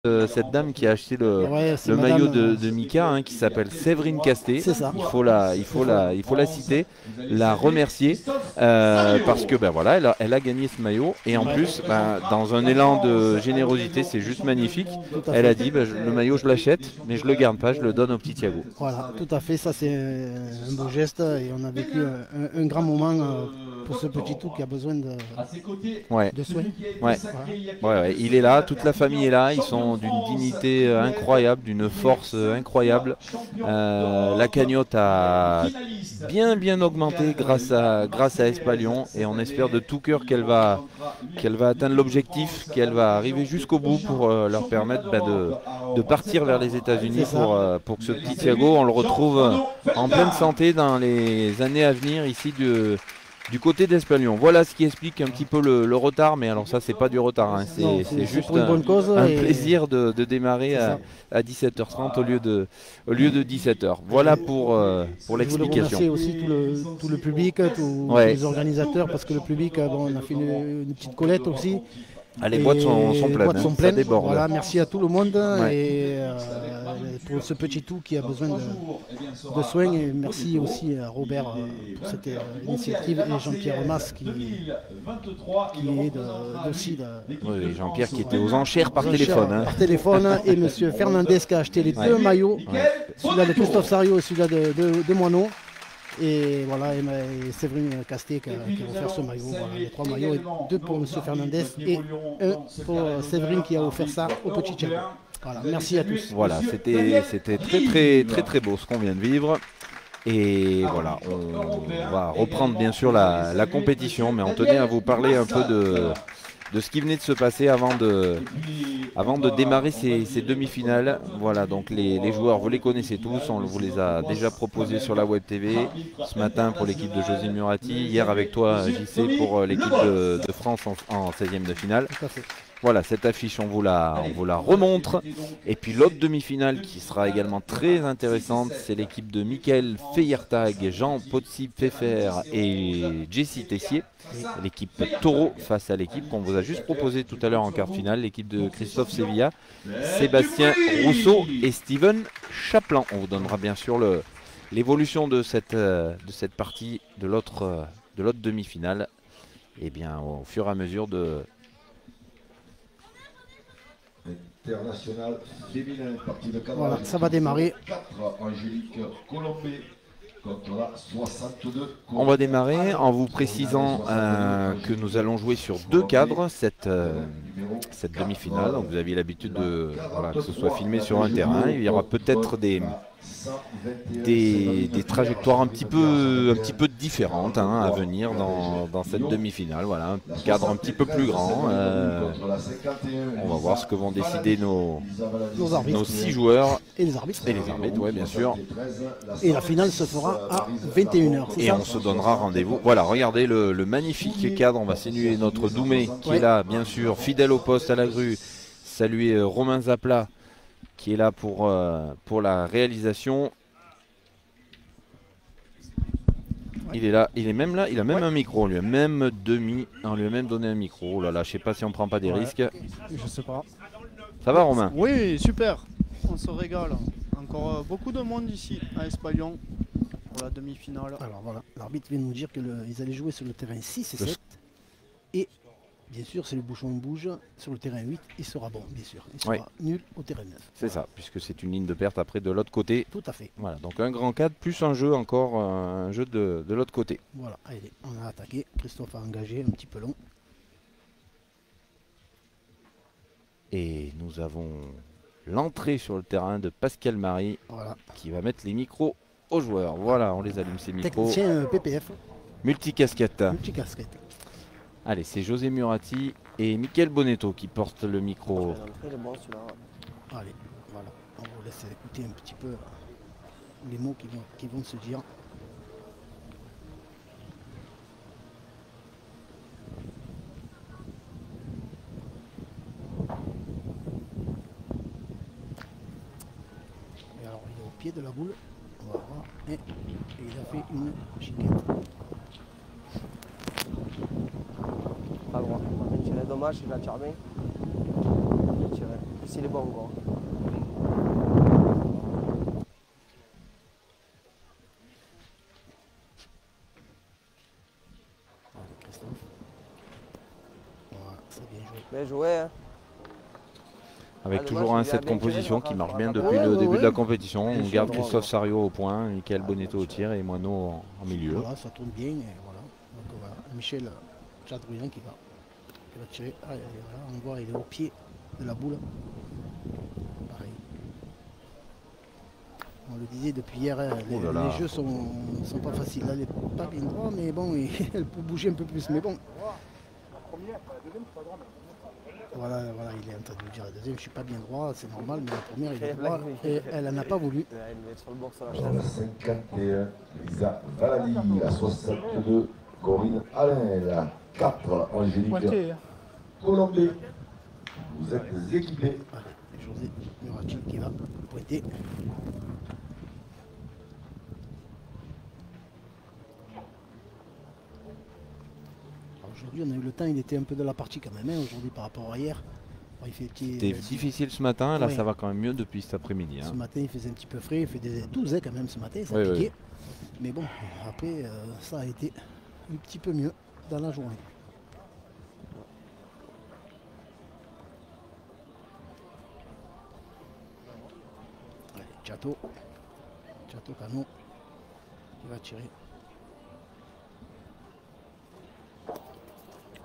cette dame qui a acheté Ouais, c'est le maillot madame. de Mika, hein, qui s'appelle Séverine Casté. C'est ça. Il faut la citer, la remercier parce que ben voilà, elle a gagné ce maillot et en Ouais, plus, ben, dans un élan de générosité, c'est juste magnifique. tout à Elle a fait. dit ben, le maillot je l'achète, mais je le garde pas, je le donne au petit Thiago. Voilà, tout à fait. Ça, c'est un beau geste et on a vécu un grand moment pour ce petit tout qui a besoin Ouais, de soins. ouais. Ouais, il est là, toute la famille est là, ils sont d'une dignité incroyable, d'une force incroyable. La cagnotte a bien augmenté grâce à Espalion et on espère de tout cœur qu'elle va atteindre l'objectif, qu'elle va arriver jusqu'au bout pour leur permettre de partir vers les C'est États-Unis ça. pour que ce petit Thiago, on le retrouve en pleine santé dans les années à venir ici du côté d'Espalion. Voilà ce qui explique un petit peu le retard, mais alors ça c'est pas du retard, hein. Non, C'est c'est juste pour une bonne cause un et plaisir de démarrer c'est ça. à 17h30 au lieu de 17h. Voilà pour Je voulais l'explication. remercier aussi tout le public, tous Ouais. les organisateurs, parce que le public, bon, on a fait une petite collecte aussi. Ah, les boîtes Et sont les pleines, boîtes hein. sont Ça pleines. déborde. Voilà, merci à tout le monde Ouais. et pour ce petit tout qui a besoin de soins. Et merci aussi à Robert pour cette initiative et Jean-Pierre Mas qui est aussi Oui, Jean-Pierre qui était aux enchères par aux téléphone, enchères hein. par téléphone et Monsieur Fernandez qui a acheté les Ouais. deux maillots, Ouais. celui-là de Christophe Sario et celui-là de Moineau. Et voilà, et Séverine Casté qui a offert ce maillot. Voilà, les trois maillots, et deux pour M. Fernandez et un pour Séverine qui a offert ça au petit Thiago. Voilà, merci à tous. Voilà, c'était très beau ce qu'on vient de vivre. Et voilà, on va reprendre bien sûr la compétition, mais on tenait à vous parler un peu de ce qui venait de se passer avant de démarrer ces demi-finales. Voilà, donc les joueurs, vous les connaissez tous, on vous les a déjà proposés sur la Web TV, ce matin pour l'équipe de José Murati, hier avec toi JC pour l'équipe de France en 16e de finale. Tout à fait. Voilà, cette affiche, on vous la remontre. Et puis l'autre demi-finale qui sera également très intéressante, c'est l'équipe de Michael Feyertag, Jean Potsi Pfeffer et Jessie Tessier. L'équipe Taureau face à l'équipe qu'on vous a juste proposée tout à l'heure en quart de finale, l'équipe de Christophe Sevilla, Sébastien Rousseau et Steven Chaplan. On vous donnera bien sûr l'évolution de cette partie de l'autre demi-finale. Et bien au fur et à mesure International féminin, partie de cadrage. Voilà, ça va démarrer. 4, Angélique Colombé contre la 62. On va démarrer en vous précisant que nous allons jouer sur deux cadres cette demi-finale. Donc vous aviez l'habitude voilà, que ce soit filmé sur un terrain. Il y aura peut-être des trajectoires un petit peu différentes à venir dans cette demi-finale. Voilà, un cadre un petit peu plus grand. On va voir ce que vont décider nos arbitres. 6 joueurs Et les arbitres. et les arbitres, ouais, bien sûr. Et la finale se fera à 21h. Et on se donnera rendez-vous. Voilà, regardez le magnifique cadre. On va saluer notre Doumé qui est là, bien sûr, fidèle au poste à la grue. Saluer Romain Zapla qui est là pour la réalisation. Il est là, il est même là, il a même un micro, on lui a même donné un micro. Oh là là, je sais pas si on prend pas des risques. Je sais pas. Ça va Romain? Oui, super. On se régale. Encore beaucoup de monde ici à Espalion pour la demi-finale. Alors voilà, l'arbitre vient nous dire qu'ils allaient jouer sur le terrain 6 et 7. Et bien sûr, si le bouchon bouge sur le terrain 8, il sera bon, bien sûr. Il sera nul au terrain 9. C'est ça, puisque c'est une ligne de perte après de l'autre côté. Tout à fait. Voilà, donc un grand cadre plus un jeu encore, un jeu de l'autre côté. Voilà, allez, on a attaqué. Christophe a engagé un petit peu long. Et nous avons l'entrée sur le terrain de Pascal Marie qui va mettre les micros aux joueurs. Voilà, on les allume ces micros. Technicien PPF. Multicasquette. Multicasquette. Allez, c'est José Murati et Mickaël Bonetto qui portent le micro. Allez, voilà, on vous laisse écouter un petit peu les mots qui vont se dire. Et alors, il est au pied de la boule, on va voir, et il a fait une chiquette. Pas droit. On va tirer dommage, il va tirer bien. Il va tirer. s'il est bon encore. Christophe. Voilà, c'est bien joué. Bien joué, hein. Avec Ah, toujours dommage, un il a set bien composition tiré, qui marche ça bien va depuis pas. le Ouais, début ouais, de la ouais. compétition. Bien On sûr, garde droit, Christophe Sario au point, Michael Bonetto au tir et Moineau en milieu. Voilà, ça tourne bien. Et voilà. Donc voilà, Michel Chadrouillan qui va tirer. Ah, et voilà, on voit, il est au pied de la boule. Pareil. On le disait depuis hier, hein, Oh là là. les jeux sont pas faciles. Là, elle n'est pas bien droit, mais bon, elle peut bouger un peu plus. Mais bon. Voilà, il est en train de me dire la deuxième, je suis pas bien droit, c'est normal, mais la première, il est droit et elle n'en a pas voulu. Il va être sur le bord sur la Dans le chaise. 51, Lisa Valadi, la 62, Corinne Alain, la 4, Angélique Colombé. Vous êtes équipés. Allez, José Muratil qui va pointer. Aujourd'hui, on a eu le temps, il était un peu de la partie quand même, hein, aujourd'hui par rapport à hier. Bon, il fait petit, C'était difficile ce matin, là Oui. ça va quand même mieux depuis cet après-midi. Ce Hein. matin, il faisait un petit peu frais, il fait des 12 quand même ce matin, ça Oui, piquait. oui. Mais bon, après, ça a été un petit peu mieux dans la journée. Allez, Chateau Canon, qui va tirer.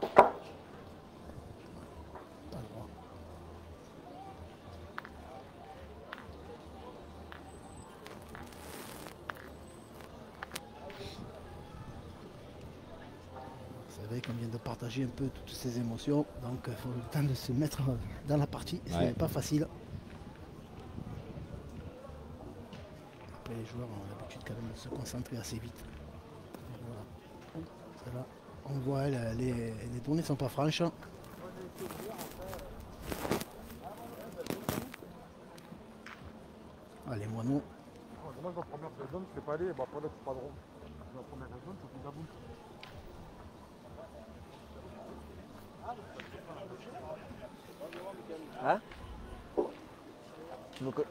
Pas le droit. C'est vrai qu'on vient de partager un peu toutes ces émotions, donc il faut le temps de se mettre dans la partie, ce Ouais. n'est pas facile. Après les joueurs ont l'habitude quand même de se concentrer assez vite. Voilà. Celle-là, on voit les tournées ne sont pas franches. Allez, Moineau. Moi, ma première zone, je ne pas aller, bah, après là, c'est pas drôle. Ma première zone, c'est plus la boule. Hein? Tu veux que... Tu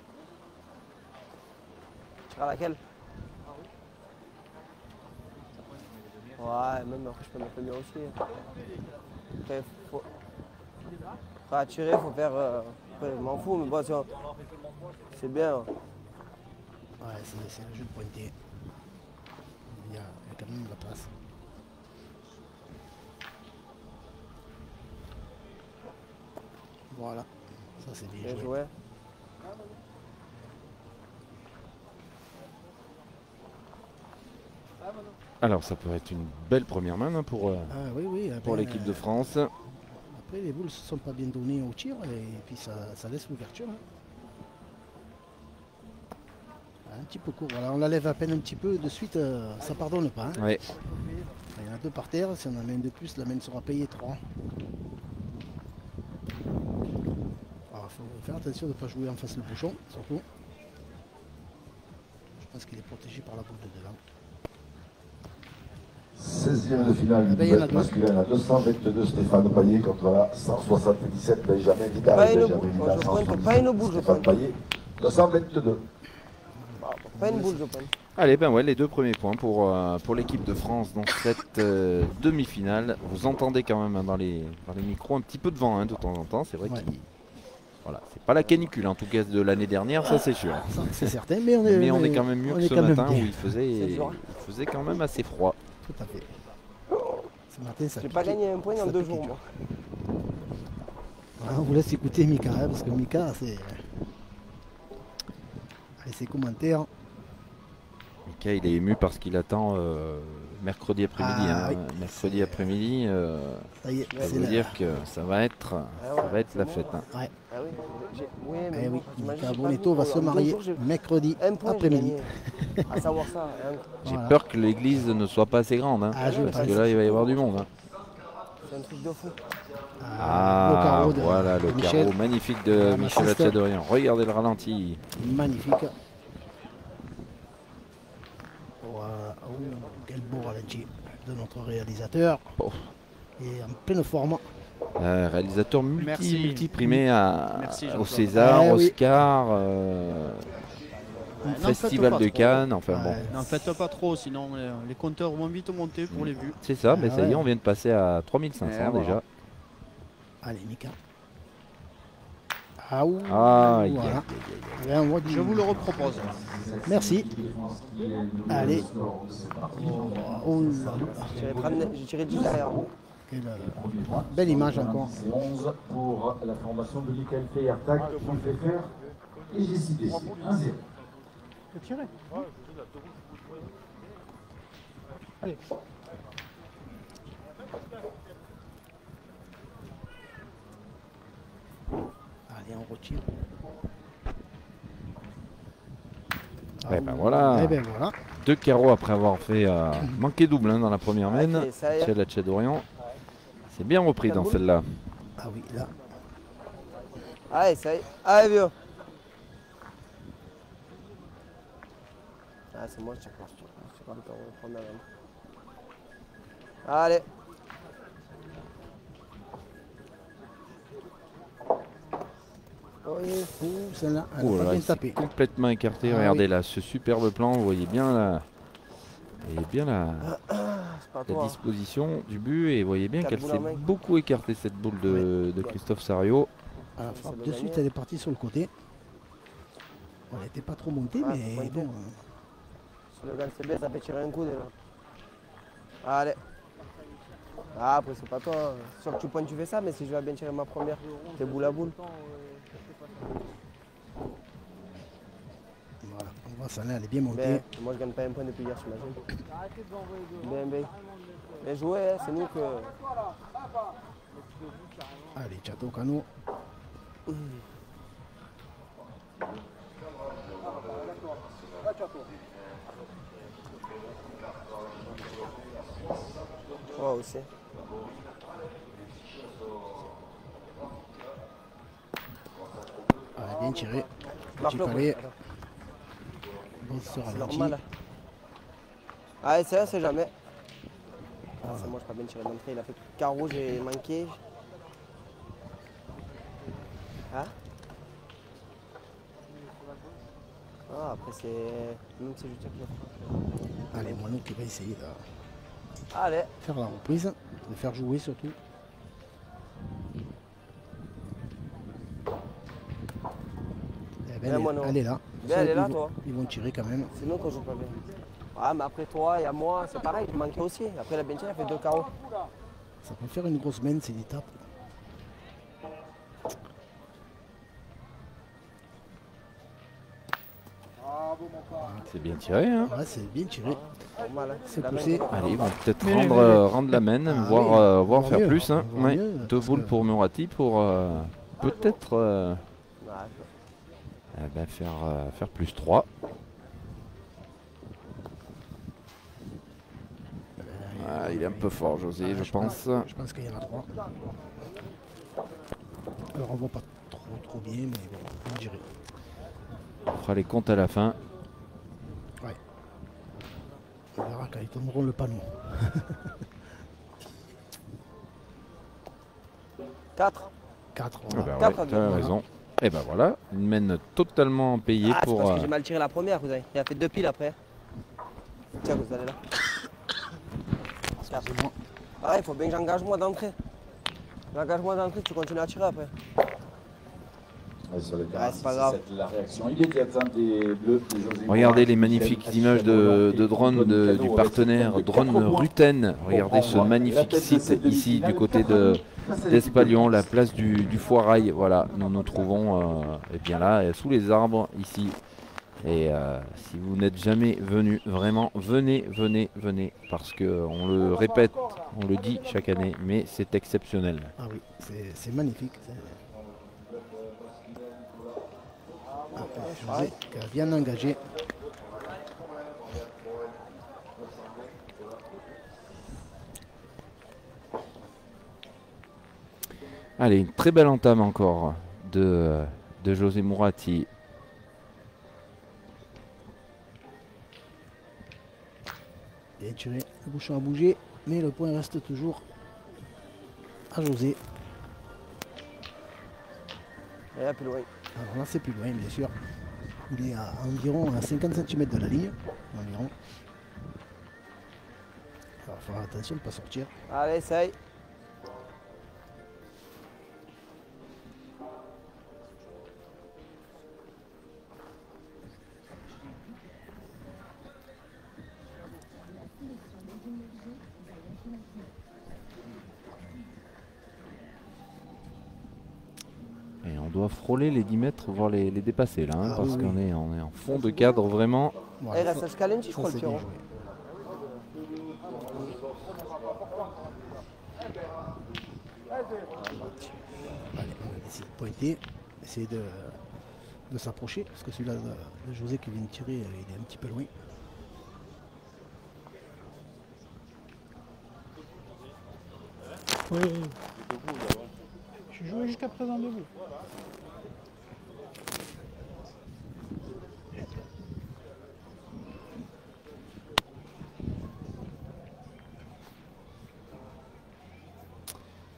seras laquelle? Ouais, même après je peux mettre le mien aussi. Après, faut... Après à tirer, faut faire... Après, je m'en fous, mais bon, c'est bien. Ouais, c'est le jeu de pointer. Il y a quand même de la place. Voilà, ça c'est bien Bien joué. joué. Alors ça peut être une belle première main hein, pour Oui, pour après, l'équipe de France. Après, les boules ne se sont pas bien données au tir et puis ça laisse l'ouverture. Hein. Un petit peu court, voilà, on la lève à peine un petit peu, de suite ça pardonne pas. Hein. Ouais. Il y en a deux par terre, si on en a une de plus, la main sera payée 3. Alors il faut faire attention de ne pas jouer en face le bouchon, surtout. Je pense qu'il est protégé par la boule de devant. 16e de finale du Ben, il y en a duel deux. masculin à 222 Stéphane Payet contre la 177 Benjamin Vidal. Pas une Benjamin boule, Vidal, je pointe pas une boule, je Stéphane pointe. Payet, 222. Pas une boule, je pense. Allez, ben ouais, les deux premiers points pour l'équipe de France dans cette demi-finale. Vous entendez quand même hein, dans les micros un petit peu de vent hein, de temps en temps. C'est vrai Ouais. qu'il voilà, c'est pas la canicule en tout cas de l'année dernière, ça c'est sûr. Ça, c'est certain, mais on est quand même mieux on que est ce quand même matin bien. où il faisait quand même assez froid. Tout à fait. Ce matin, ça J'ai pas piquait. gagné un point en Ça 2 piquait jours, dur. moi. Voilà, on vous laisse écouter Mika, hein, parce que Mika, c'est. Allez, ses commentaires. Mika, il est ému parce qu'il attend mercredi après-midi. Ah, hein. oui. Mercredi après-midi, Ça y est, ça c'est veut la. dire que ça va être la fête. Hein. Ouais. Ah oui, oui, mais Eh oui, bon, t'imagines, Mika j'ai pas Bonetto vu, va en se 2 marier jours, j'ai mercredi un point, j'ai après-midi. gagné. À savoir ça. Hein. J'ai Voilà. peur que l'église ne soit pas assez grande. Hein, Ah, je parce pense. que là, il va y avoir du monde. Hein. C'est un truc de fou. Le carreau de voilà le Michel. carreau magnifique de Voilà, Michel assiste. Achadorian. Regardez le ralenti. Magnifique. Voilà. Oh, quel beau ralenti de notre réalisateur. Oh. Et en pleine forme. Réalisateur Merci. multi-primé Merci, au Jean-Claude. César, Ah oui. Oscar, n'en Festival faites de pas trop. Cannes, enfin bon. Ouais. N'en faites pas trop, sinon les compteurs vont vite monter pour les vues. C'est ça, mais Ah ça y est, ouais. on vient de passer à 3500 Et voilà. déjà. Allez, Mika. Ah, ouh, Ah, aïe, voilà. aïe, Allez, on voit du- Je vous le repropose. Merci. Allez. Oh là là. J'ai tiré 10 derrière. Quelle belle image encore. C'est 11 pour la formation de Michael Feyertag qui fait faire et j'ai cité 1-0. Allez. Allez, on retire. Eh ben voilà. Eh ben voilà. 2 carreaux après avoir fait manquer double dans la première main. Ok, ça y est. Chez la Tchède-Orient. C'est bien repris dans celle-là. Ah oui, là. Allez, ça y est. Allez, vieux. Ah, c'est moi, je tire pas. Je tire pas le carreau, on prend la main. Allez. Oui. Oh, celle-là, elle Oh a là, pas bien il s'est tapé. complètement écarté. Ah Regardez oui. là, ce superbe plan. Vous voyez bien là. Et bien C'est pas la toi. disposition du but. Et vous voyez bien Quatre qu'elle boules s'est en main. beaucoup écartée cette boule de Christophe Sario. À la frappe, Ça de doit suite, gagner. elle est partie sur le côté. Elle n'était pas trop montée, Ouais, mais pointé. bon. Sur le gars, c'est bien, ça fait tirer un coup déjà. Allez. Ah, après, c'est pas toi. Sûr que tu pointes, tu fais ça, mais si je vais bien tirer ma première, t'es boule à boule. Voilà, on voit celle-là, elle est bien montée. Ben, moi, je gagne pas un point depuis hier, j'imagine. Ben, ben. Bien joué, hein, c'est nous que. Allez, Chateau Cano. Ouais, aussi. Allez, bien tiré. Petit Marque-le, palais. attends. Bon, ce C'est ralenti. normal. Allez, c'est là, c'est jamais. Ah, c'est moi, je pas bien tiré d'entrée. Il a fait carreau, j'ai manqué. Hein? Ah, après, c'est. Même si je tire que Allez, Moineau qui va essayer de Allez. faire la reprise, de faire jouer surtout. Eh ben, Bien, Moineau. elle est là. Bien, elle est là, Ils vont- toi. Ils vont tirer quand même. C'est nous qu'on joue pas bien. Ah, mais après toi et à moi, c'est pareil, il manquait aussi. Après, la tiré, il a fait 2 carreaux. Ça peut faire une grosse main, c'est l'étape. C'est bien tiré. Hein. Ouais, c'est bien tiré. Normal, hein. C'est La main poussé. qui va. Allez, ils vont peut-être Mais- rendre la main, Ah voir, oui, voir voir faire mieux, plus. Hein. voir Ouais. mieux, 2 parce boules que- pour Murati pour peut-être Ouais, faire plus 3. Ah, il est un peu fort, José, je pense. Je pense qu'il y en a 3. Alors on voit pas trop bien, mais bon, on dirait. On fera les comptes à la fin. Ouais. On verra quand ils tourneront le panneau. 4. 4. Ah bah Quatre ouais, à tu deux, as voilà. raison. Et ben voilà, une main totalement payée Ah, c'est pour. parce que j'ai mal tiré la première, vous avez. Il a fait 2 piles après. Tiens, vous allez là. Excusez-moi. Pareil, il faut bien que j'engage moi d'entrée. J'engage-moi d'entrée, tu continues à tirer après. Sur le Ouais, c'est pas grave. la réaction immédiate des Bleus de José Regardez Moura, les qui magnifiques fait images de drone Michael du avec partenaire son Drone 4 points. Ruten. Regardez ce magnifique site ici du côté d'Espalion, la place du Foirail. Voilà, nous nous trouvons et bien là, sous les arbres ici. Et si vous n'êtes jamais venu, vraiment, venez, parce que on le répète, on le dit chaque année, mais c'est exceptionnel. Ah oui, c'est magnifique. José qui a bien engagé. Allez, une très belle entame encore de José Mourati. Bien tiré, le bouchon a bougé, mais le point reste toujours à José. Et là, plus loin. Alors là, c'est plus loin, bien sûr. Il est à environ à 50 cm de la ligne. Environ. Alors, il faut faire attention de ne pas sortir. Allez, essaye. Et on doit frôler les 10 mètres, voire les dépasser là, hein, Ah parce oui, qu'on est, on est en fond de cadre vraiment. Voilà, Il reste à Scalenti, je ça, crois, le c'est tir. bien hein. joué. Allez, on va essayer de pointer, essayer de s'approcher, parce que celui-là, le José qui vient de tirer, il est un petit peu loin. Oui. Je jouais jusqu'à présent debout.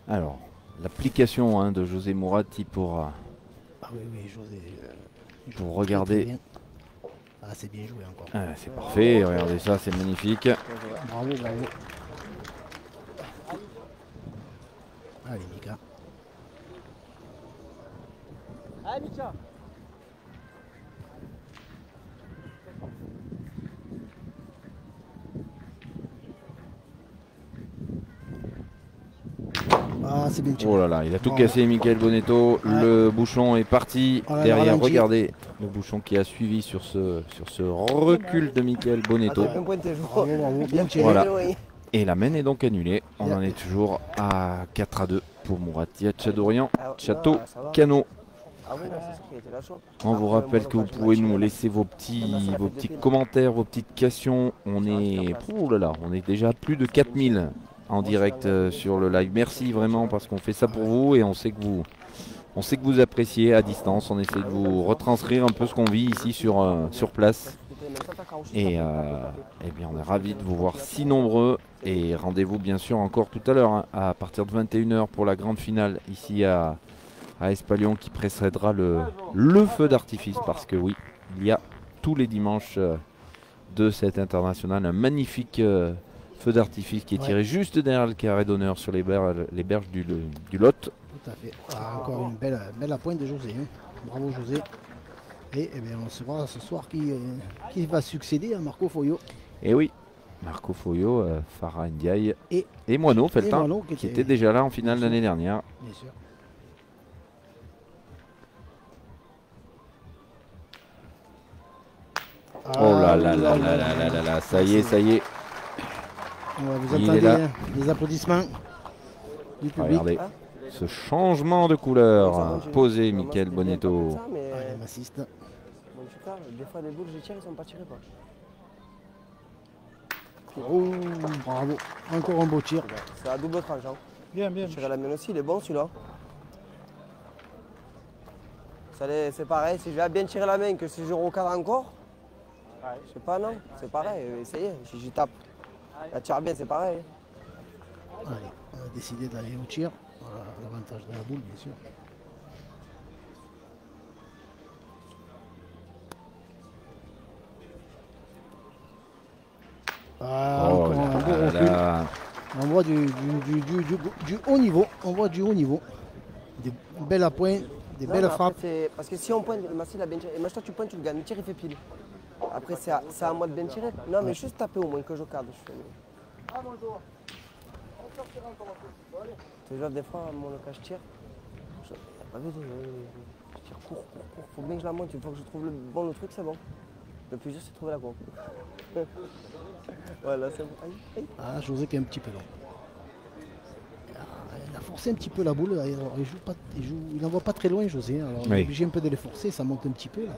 Alors, l'application hein, de José Mourati pour Ah oui, oui, José. il joue Pour très, regarder. très bien. Ah, c'est bien joué encore. c'est parfait, regardez ça, c'est magnifique. Bravo, bravo. Allez, Mika. Allez, Mika. Ah, c'est bien tiré. Oh là là, il a tout Oh. cassé, Michael Bonetto. Ouais. Le bouchon est parti. Oh là là, Derrière, ralenti. regardez le bouchon qui a suivi sur ce recul de Michael Bonetto. Ah, t'as bien pointé, je Bravo, vois. bravo, bien tiré. Voilà. loin. Et la main est donc annulée. On Yeah. en est toujours à 4-2 pour Mourati Tchadorian. Ah, ouais, Château, non, ça va. Cano. Ah oui, non, c'est ça qui a été la chance. On vous rappelle que vous pouvez nous laisser vos petits commentaires, vos petites questions. On est, ouh là là, on est déjà à plus de 4000 en direct sur le live. Merci vraiment parce qu'on fait ça pour vous et on sait que vous appréciez à distance. On essaie de vous retranscrire un peu ce qu'on vit ici sur place. Et eh bien, on est ravis de vous voir si nombreux. Et rendez-vous bien sûr encore tout à l'heure hein, à partir de 21 h pour la grande finale ici à Espalion qui précédera le feu d'artifice parce que oui, il y a tous les dimanches de cette internationale un magnifique feu d'artifice qui est tiré juste derrière le carré d'honneur sur les berges du Lot. Tout à fait. Ah, encore une belle appointe de José. Hein. Bravo José. Et eh bien, on saura ce soir qui va succéder à Marco Foyo. Et oui, Marco Foyo, Farah Ndiaye Et Moineau Feltin Moineau, qui était déjà là en finale bien sûr. l'année dernière. Bien sûr. Oh là là là là là là là là, ça y est, ça y est. Vous Il est entendez là. hein, les applaudissements du public. Regardez ce changement de couleur posé, Michael Bonetto. Allez, on assiste. Bon, en tout cas, des fois, les boules que je tire, ils sont pas tirés. Quoi. Oh, bravo. Encore un beau tir. C'est à double tranche. Hein. Bien, bien. Je tirais la mienne aussi, il est bon celui-là. C'est pareil, si je vais bien tirer la main que si je recadre encore, je sais pas, non, c'est pareil, essayez, si j'y tape. La tire bien, c'est pareil. Allez, on a décidé d'aller au tir. Voilà, l'avantage de la boule, bien sûr. Ah, Oh encore un là beau là recul. là. On voit du haut niveau. On voit du haut niveau. Des belles appoints, des Non, belles mais après, frappes. parce que si on pointe, le Massi il a bien tiré. Et moi, toi, tu pointes, tu le gagnes, le tir il fait pile. Après, c'est à moi de bien tirer. Non, mais juste taper au moins que je cadre. Je vois des fois, mon local, je tire. Je tire court. Faut bien que je la monte. Une fois que je trouve le truc, c'est bon. Le plus dur, c'est de trouver la courbe. Voilà, c'est bon. Aïe. Ah, José qui est un petit peu long. Ah, il a forcé un petit peu la boule. Alors, il n'envoie pas très loin, José. Alors, il est Oui. obligé un peu de les forcer. Ça monte un petit peu là.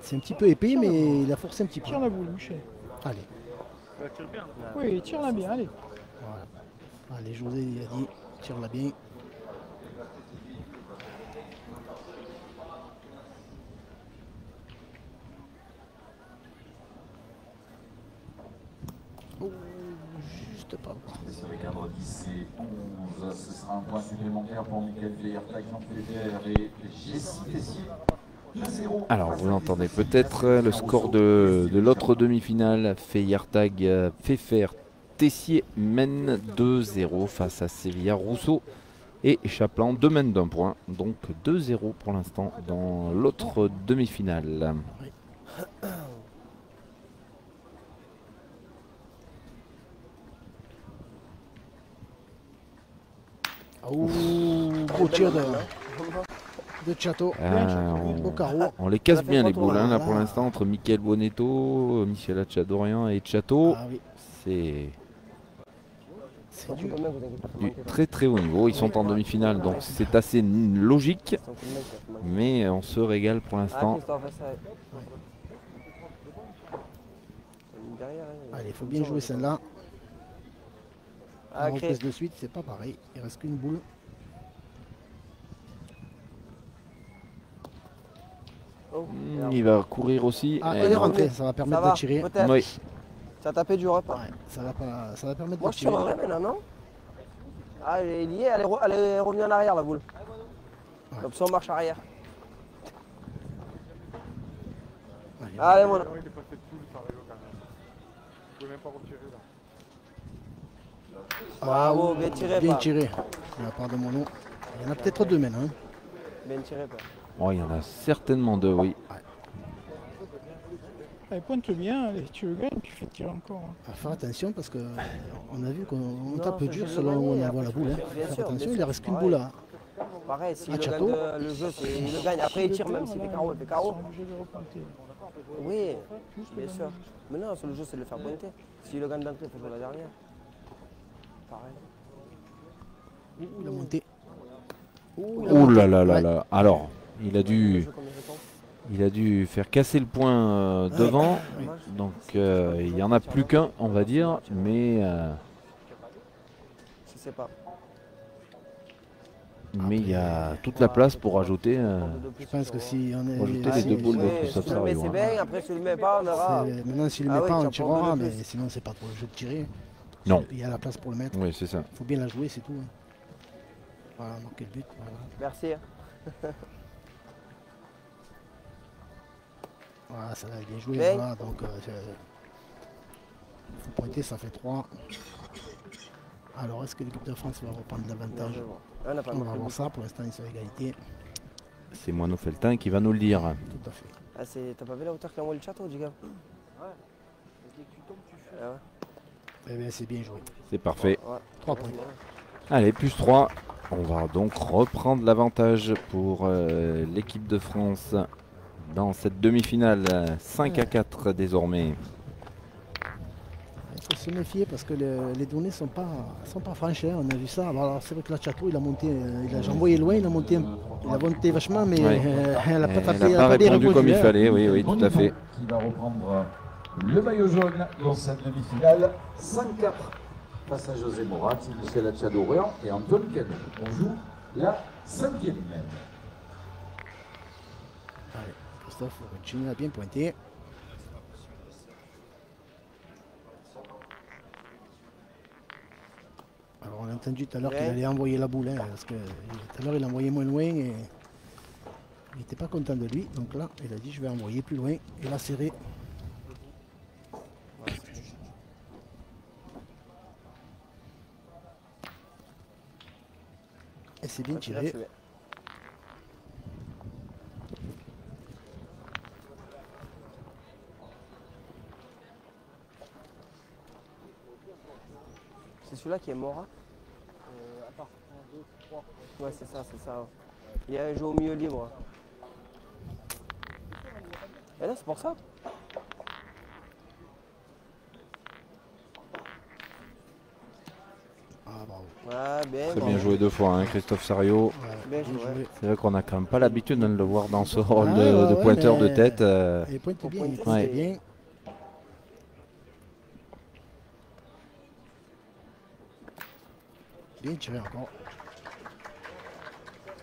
C'est un petit peu épais, mais il a forcé un petit peu. Tire la boule, Michel. Allez, Oui, tire-la bien, allez. voilà. Allez, José, il a dit, tire-la bien. Oh, juste juste pas. Sur les cadres 10 et 11, ce sera un point supplémentaire pour Michael Feiertag, Jean Pfeffer et Jessie Tessier. Alors vous entendez peut-être le score de l'autre demi-finale. Feiertag, Pfeffer, Tessier mène 2-0 face à Sevilla. Rousseau et Chaplan, 2 mènent d'1 point. Donc 2-0 pour l'instant dans l'autre demi-finale. Gros tir de Chateau. Au carreau. On les casse bien les boules hein, là pour l'instant entre Michael Bonetto, Michel Achadorian et Chateau. Ah oui. C'est du très très haut niveau. Ils sont en demi-finale donc c'est assez logique. Mais on se régale pour l'instant. Allez, il faut bien jouer celle-là. En reprise de suite, c'est pas pareil. Il reste qu'une boule. Il va courir aussi. Ah, elle est rentrée, ça va permettre de tirer. Oui. Ça a tapé du rep. Ouais, ça va permettre Moi de je tirer. tirerais maintenant, non? Ah, elle est liée, elle est revenue en arrière la boule. Ouais. L'option marche arrière. Allez, Allez, mon. Il est passé dessous, ça arrive quand même. Vous pouvez même pas retirer là. Bravo, bien tiré. bien Pas. tiré. De la part de Mono. Il y en a peut-être deux maintenant. Hein. Bien tiré, pas. Oh, il y en a certainement deux, oui. Allez, pointe bien, allez, tu le gagnes, tu fais tirer encore. Hein. À faire attention parce que on a vu qu'on Non, tape ça, dur je selon le où on gagnais, envoie la après, boule. Hein. bien Faire sûr, attention, bien il sûr, reste qu'une pareil. boule là. Pareil, s'il le Chateau. gagne le jeu, il le gagne. Après, il tire même s'il fait carreau, il fait carreau. Je vais repointer. Oui, bien sûr. Mais non, sur le jeu, c'est de le faire pointer. S'il le gagne d'entrée, il faut jouer la dernière. Pareil. Il a monté. Ouh là là là Ouais. là. Alors, il a Le dû jeu, combien de temps? faire casser le point devant. Donc il n'y en a plus qu'un, on va dire. Mais Je sais pas. il y a toute la place pour ajouter. Je pense que si on est. Rajouter les deux boules de Oui, Christophe si tu le mets, Sariou, c'est hein. bien. Après, si tu le mets pas, on verra. Maintenant, s'il ne le Ah met oui, pas, on tu as tirera, pas de mais plus. sinon, c'est pas trop le jeu de tirer. Non. Il y a la place pour le mettre. Oui, c'est ça. Il faut bien la jouer, c'est tout. Hein. Voilà, marquer le but. Voilà. Merci. Voilà, ça va bien joué. Bien. Voilà, donc, il faut pointer, ça fait 3. Alors, est-ce que l'équipe de France va reprendre l'avantage? On n'a pas On va marqué le voir but. ça. Pour l'instant, ils sont à égalité. C'est Moineau Feltin qui va nous le dire. Tout à fait. Ah, t'as pas vu la hauteur qu'il envoie le château, du gars? Ouais. Ah ouais. Eh bien, c'est bien joué. C'est parfait. Ouais. 3 points. Allez, plus 3. On va donc reprendre l'avantage pour l'équipe de France dans cette demi-finale. 5-4 désormais. Il faut se méfier parce que les données sont pas franches. Hein. On a vu ça. Alors, c'est vrai que la Chateau, il a monté, j'ai envoyé loin, il a monté vachement, mais Ouais. elle n'a pas tapé. Elle n'a pas répondu comme il hein. fallait. Oui, oui, tout à fait. Qui va reprendre le maillot jaune dans cette demi-finale. 5-4 face à José Morat, Michel Achadorian et Antoine Cano. On joue la 5e même. Allez, Christophe continue à bien pointer. Alors on a entendu tout à l'heure qu'il allait envoyer la boule, hein, parce que tout à l'heure il a envoyé moins loin et il n'était pas content de lui. Donc là, il a dit je vais envoyer plus loin. Il a serré. Et c'est bien tiré. C'est celui-là qui est Mora? Ouais, c'est ça, c'est ça. Il y a un jeu au milieu libre. Et là, c'est pour ça. Ah bravo. Ouais, bien. Très bien joué deux fois, hein, Christophe Sariou. Ouais, Bien bien joué. joué. C'est vrai qu'on n'a quand même pas l'habitude de le voir dans ce rôle Ah, de ouais, pointeur de mais- tête. Il pointe bien, il pointer, pointe c'est- bien. Bien tiré encore.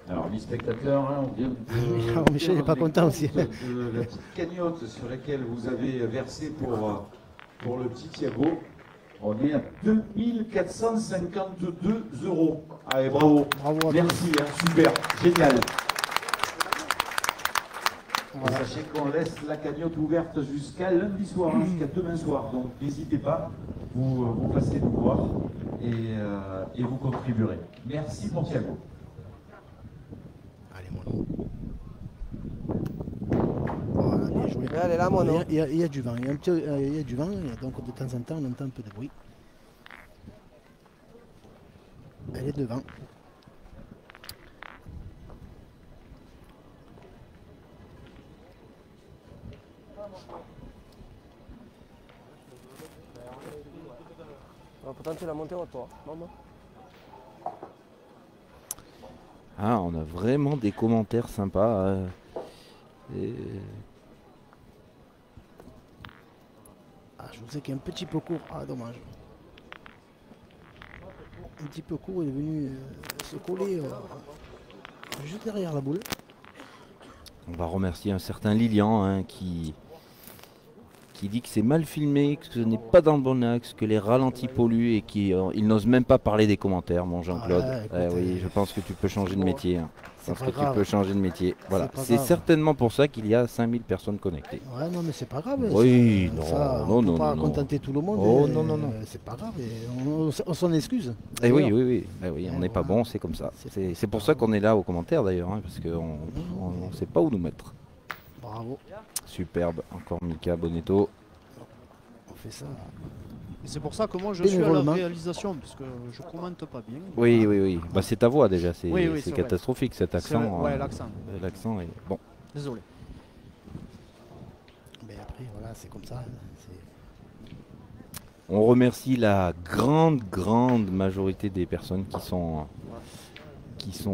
Alors, les spectateurs, hein, on vient de. Alors, Michel n'est pas content aussi. De la petite cagnotte sur laquelle vous avez versé pour le petit Thiago. On est à 2452 €. Allez, bravo. Bravo à tous. Merci, hein, super, génial. Voilà. Sachez qu'on laisse la cagnotte ouverte jusqu'à lundi soir, hein, jusqu'à demain soir. Donc n'hésitez pas, vous passez nous voir et vous contribuerez. Merci pour Thiago. Allez, Mono. Voilà, bien joué. Ouais, elle est là, Mono. Il y a du vent, il y a du vent, et donc de temps en temps on entend un peu de bruit. Elle est devant. Pourtant, tu l'as monté au toi, maman. Ah, on a vraiment des commentaires sympas. Ah, je vous sais qu'il y a un petit peu court. Ah, dommage. Un petit peu court, il est venu se coller juste derrière la boule. On va remercier un certain Lilian hein, qui dit que c'est mal filmé, que ce n'est pas dans le bon axe, que les ralentis polluent et qu'il n'ose même pas parler des commentaires, mon Jean-Claude. Ah, Oui, je pense que tu peux changer de métier. Hein. Je pense pas que tu grave. peux changer de métier. Voilà. pas C'est grave. certainement pour ça qu'il y a 5000 personnes connectées. Ouais, non, mais c'est pas grave. Oui, ça, non, ça, non, on peut non, pas non. contenter tout le monde. Oh, non, non, non. C'est pas grave. On s'en excuse. Eh oui, D'ailleurs. oui, oui. Eh oui, on n'est pas voilà. bon, c'est comme ça. C'est C'est pour ça qu'on est là aux commentaires d'ailleurs, hein, parce qu'on ne sait pas où nous mettre. Bravo. Superbe. Encore Mika Bonetto. On fait ça. Et c'est pour ça que moi je suis à la Bénévolement. réalisation, parce que je commente pas bien. Oui, oui, oui. Bah, c'est ta voix déjà. C'est Oui, oui, c'est c'est vrai. catastrophique cet C'est accent. vrai, ouais, l'accent. L'accent est bon. Désolé. Mais après, voilà, c'est comme ça. Hein. On remercie la grande majorité des personnes qui se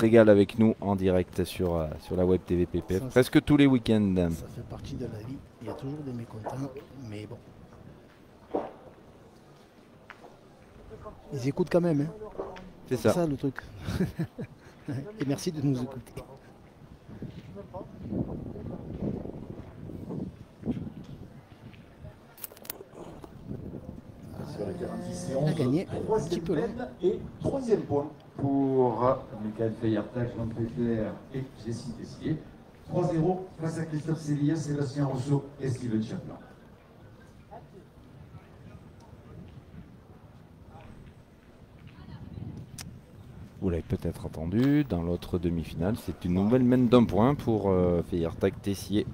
régalent avec nous en direct sur la web TV PPF Ça, presque tous les week-ends. Ça fait partie de la vie. Il y a toujours des mécontents. Mais bon. Ils écoutent quand même. Hein. C'est C'est ça. ça le truc. Et merci de nous écouter. On a gagné un petit peu long. Et troisième point pour Michael Feyertag, Jean Péter et Jessie Tessier. 3-0 face à Christophe Célia, Sébastien Rousseau et Steven Chaplin. Vous l'avez peut-être entendu, dans l'autre demi-finale, c'est une nouvelle mène d'un point pour Feyertag, Tessier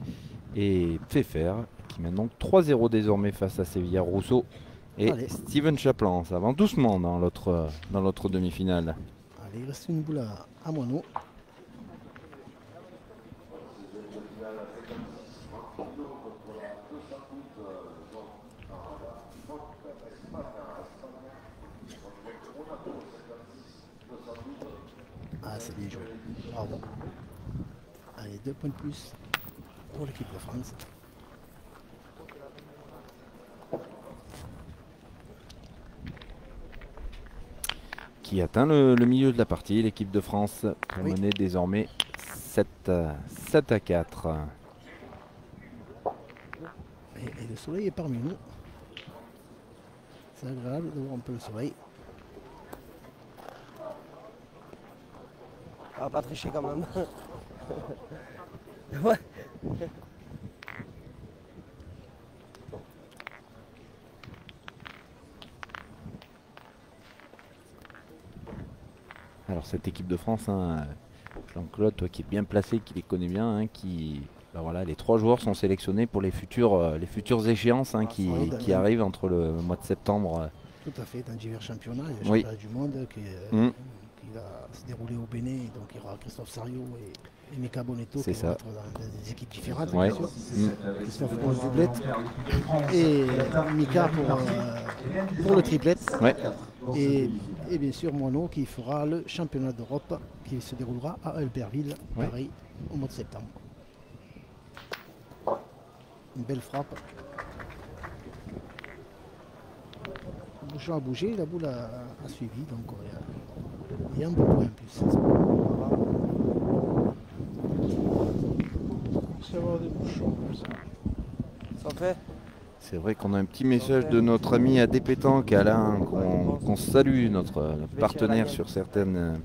et Pfeffer, qui mène donc 3-0 désormais face à Sevilla Rousseau et Allez. Steven Chaplin. Ça avance doucement dans l'autre demi-finale. Allez, il reste une boule à Moineau. Ah, c'est bien joué. Bravo. Allez, 2 points de plus pour l'équipe de France. Qui atteint le milieu de la partie, l'équipe de France pour Oui. mener désormais 7-4. Et le soleil est parmi nous. C'est agréable de voir un peu le soleil. On va pas tricher quand même. Ouais. Alors cette équipe de France, hein, Jean-Claude, toi qui es bien placé, qui les connais bien, hein, ben voilà, les 3 joueurs sont sélectionnés pour les futures échéances hein, qui arrivent entre le mois de septembre. Tout à fait, dans divers championnats. Il y a le Oui. championnat du monde qui va se dérouler au Bénin. Donc il y aura Christophe Sario et Mika Bonetto C'est qui ça. vont être dans des équipes différentes. Ouais. Bien sûr. Christophe pour le doublette et Mika pour le triplette. Ouais. Et bien sûr Moineau qui fera le championnat d'Europe qui se déroulera à Albertville, Ouais. Paris, au mois de septembre. Une belle frappe. Le bouchon a bougé, la boule a suivi, donc il y a un beau point en plus. C'est avoir des bouchons comme ça. Ça fait C'est vrai qu'on a un petit message de notre ami AD Pétanque, Alain, qu'on salue, notre partenaire sur certaines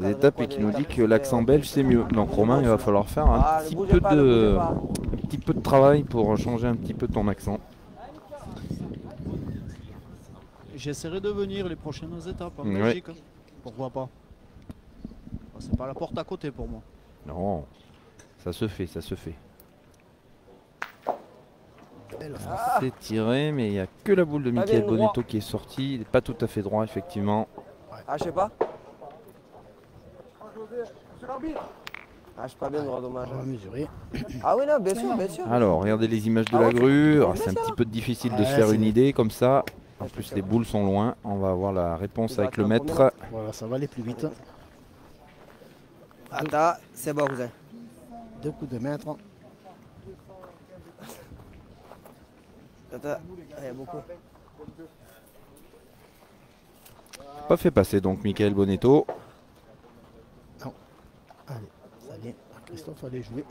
étapes, et qui nous dit que l'accent belge c'est mieux. Donc Romain, il va falloir faire un petit peu de travail pour changer un petit peu ton accent. J'essaierai de venir les prochaines étapes en Ouais. Belgique. Pourquoi pas? C'est pas la porte à côté pour moi. Non, ça se fait, ça se fait. C'est tiré, mais il n'y a que la boule de Michael Bonetto qui est sortie. Il n'est pas tout à fait droit, effectivement. Ah, je sais pas. Ah, je suis pas bien droit, dommage. On va mesurer. Ah oui, non, bien sûr, bien sûr. Alors, regardez les images de Ah la ouais, grue. c'est Alors, c'est un petit peu difficile de se Ouais, faire c'est une bon. idée comme ça. En plus, les boules sont loin. On va avoir la réponse avec le maître. Voilà, ça va aller plus vite. Attends, c'est bon, cousin. 2 coups de maître. Attends, il y a beaucoup. Pas fait passer donc Michael Bonetto. Allez, ça vient. Christophe allait jouer.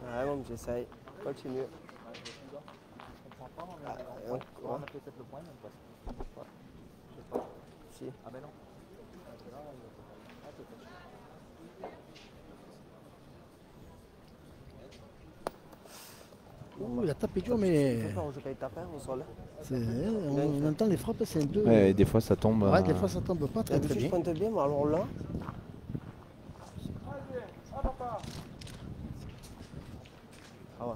Ouais, bon, j'essaye. Continue. Ah, ouais. Si. Ouh, la tape est dure, mais Je paye ta paire au sol. on entend les frappes, c'est un peu. Ouais, des fois, ça tombe. Ouais, des fois ça tombe pas très très D'habitude, je bien. pointe bien, mais alors là. Ah ouais.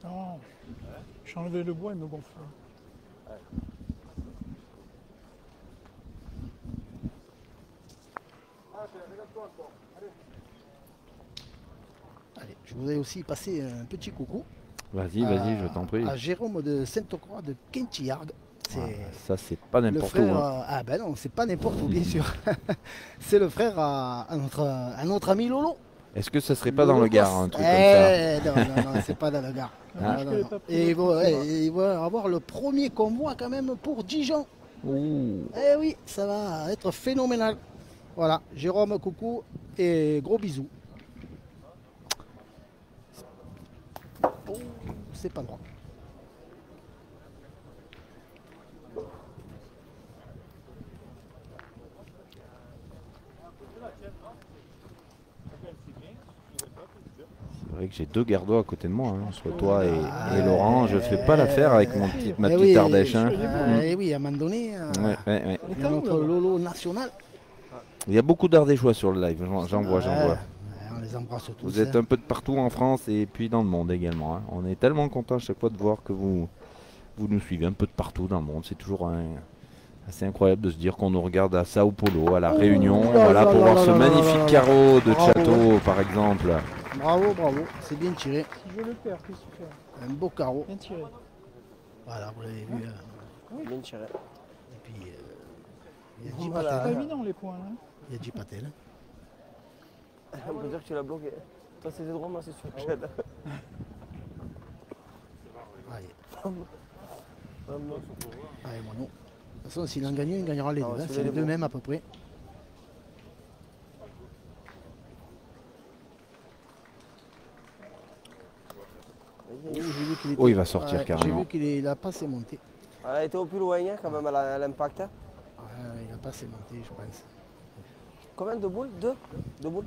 Non, j'ai enlevé le bois, il me gonfle. Allez, je voudrais aussi passer un petit coucou Vas-y, vas-y, je t'en prie. à Jérôme de Sainte-Croix de Kentillargues. C'est Ça, c'est pas le n'importe où. frère. Hein. Ah ben non, c'est pas n'importe où, bien sûr. C'est le frère à notre ami Lolo. Est-ce que ça serait pas dans le Gard, un truc Non, non, non, c'est pas dans le Gard. Ah. Non, non, non. Et il va avoir le premier convoi quand même pour Dijon. comme ça? Ouh. Eh oui, ça va être phénoménal. Voilà, Jérôme, coucou et gros bisous. Oh, c'est pas droit. C'est vrai que j'ai deux gardois à côté de moi, hein, soit toi et Laurent. Je fais pas l'affaire avec ma Eh petite oui, Ardèche. Hein. eh oui, à un moment donné, Ouais, ouais, ouais. il y a notre Lolo national. Il y a beaucoup d'Ardéchois sur le live, j'en vois, j'en Ouais, vois. ouais, on les embrasse tous. Vous êtes un peu de partout en France et puis dans le monde également. Hein. On est tellement content à chaque fois de voir que vous nous suivez un peu de partout dans le monde. C'est toujours assez incroyable de se dire qu'on nous regarde à Sao Paulo, à La Réunion, voilà, pour voir ce magnifique carreau de Bravo. Château par exemple. Bravo, bravo, c'est bien tiré. Si je le perds, qu'est-ce que tu fais? Un beau carreau. Bien tiré. Voilà, vous l'avez vu. Bien tiré. Et puis, il y a 10 Voilà. C'est pas patelles. évident les points. Hein. Il y a 10 patelles. On peut dire que tu l'as bloqué. Toi, c'était drôle, moi, c'est sûr que j'aide. Allez, Vraiment. allez, Mono. De toute façon, s'il en gagne une, il gagnera les Ah, deux. ouais, Hein. c'est C'est les les deux bons. mêmes à peu près. Oh, j'ai vu qu'il Oh, il va sortir J'ai carrément. vu qu'il a pas assez monté. Elle a été au plus loin, hein, quand même, à l'impact. Hein. Ouais, il a pas assez monté, je pense. Combien de boules? Deux boules?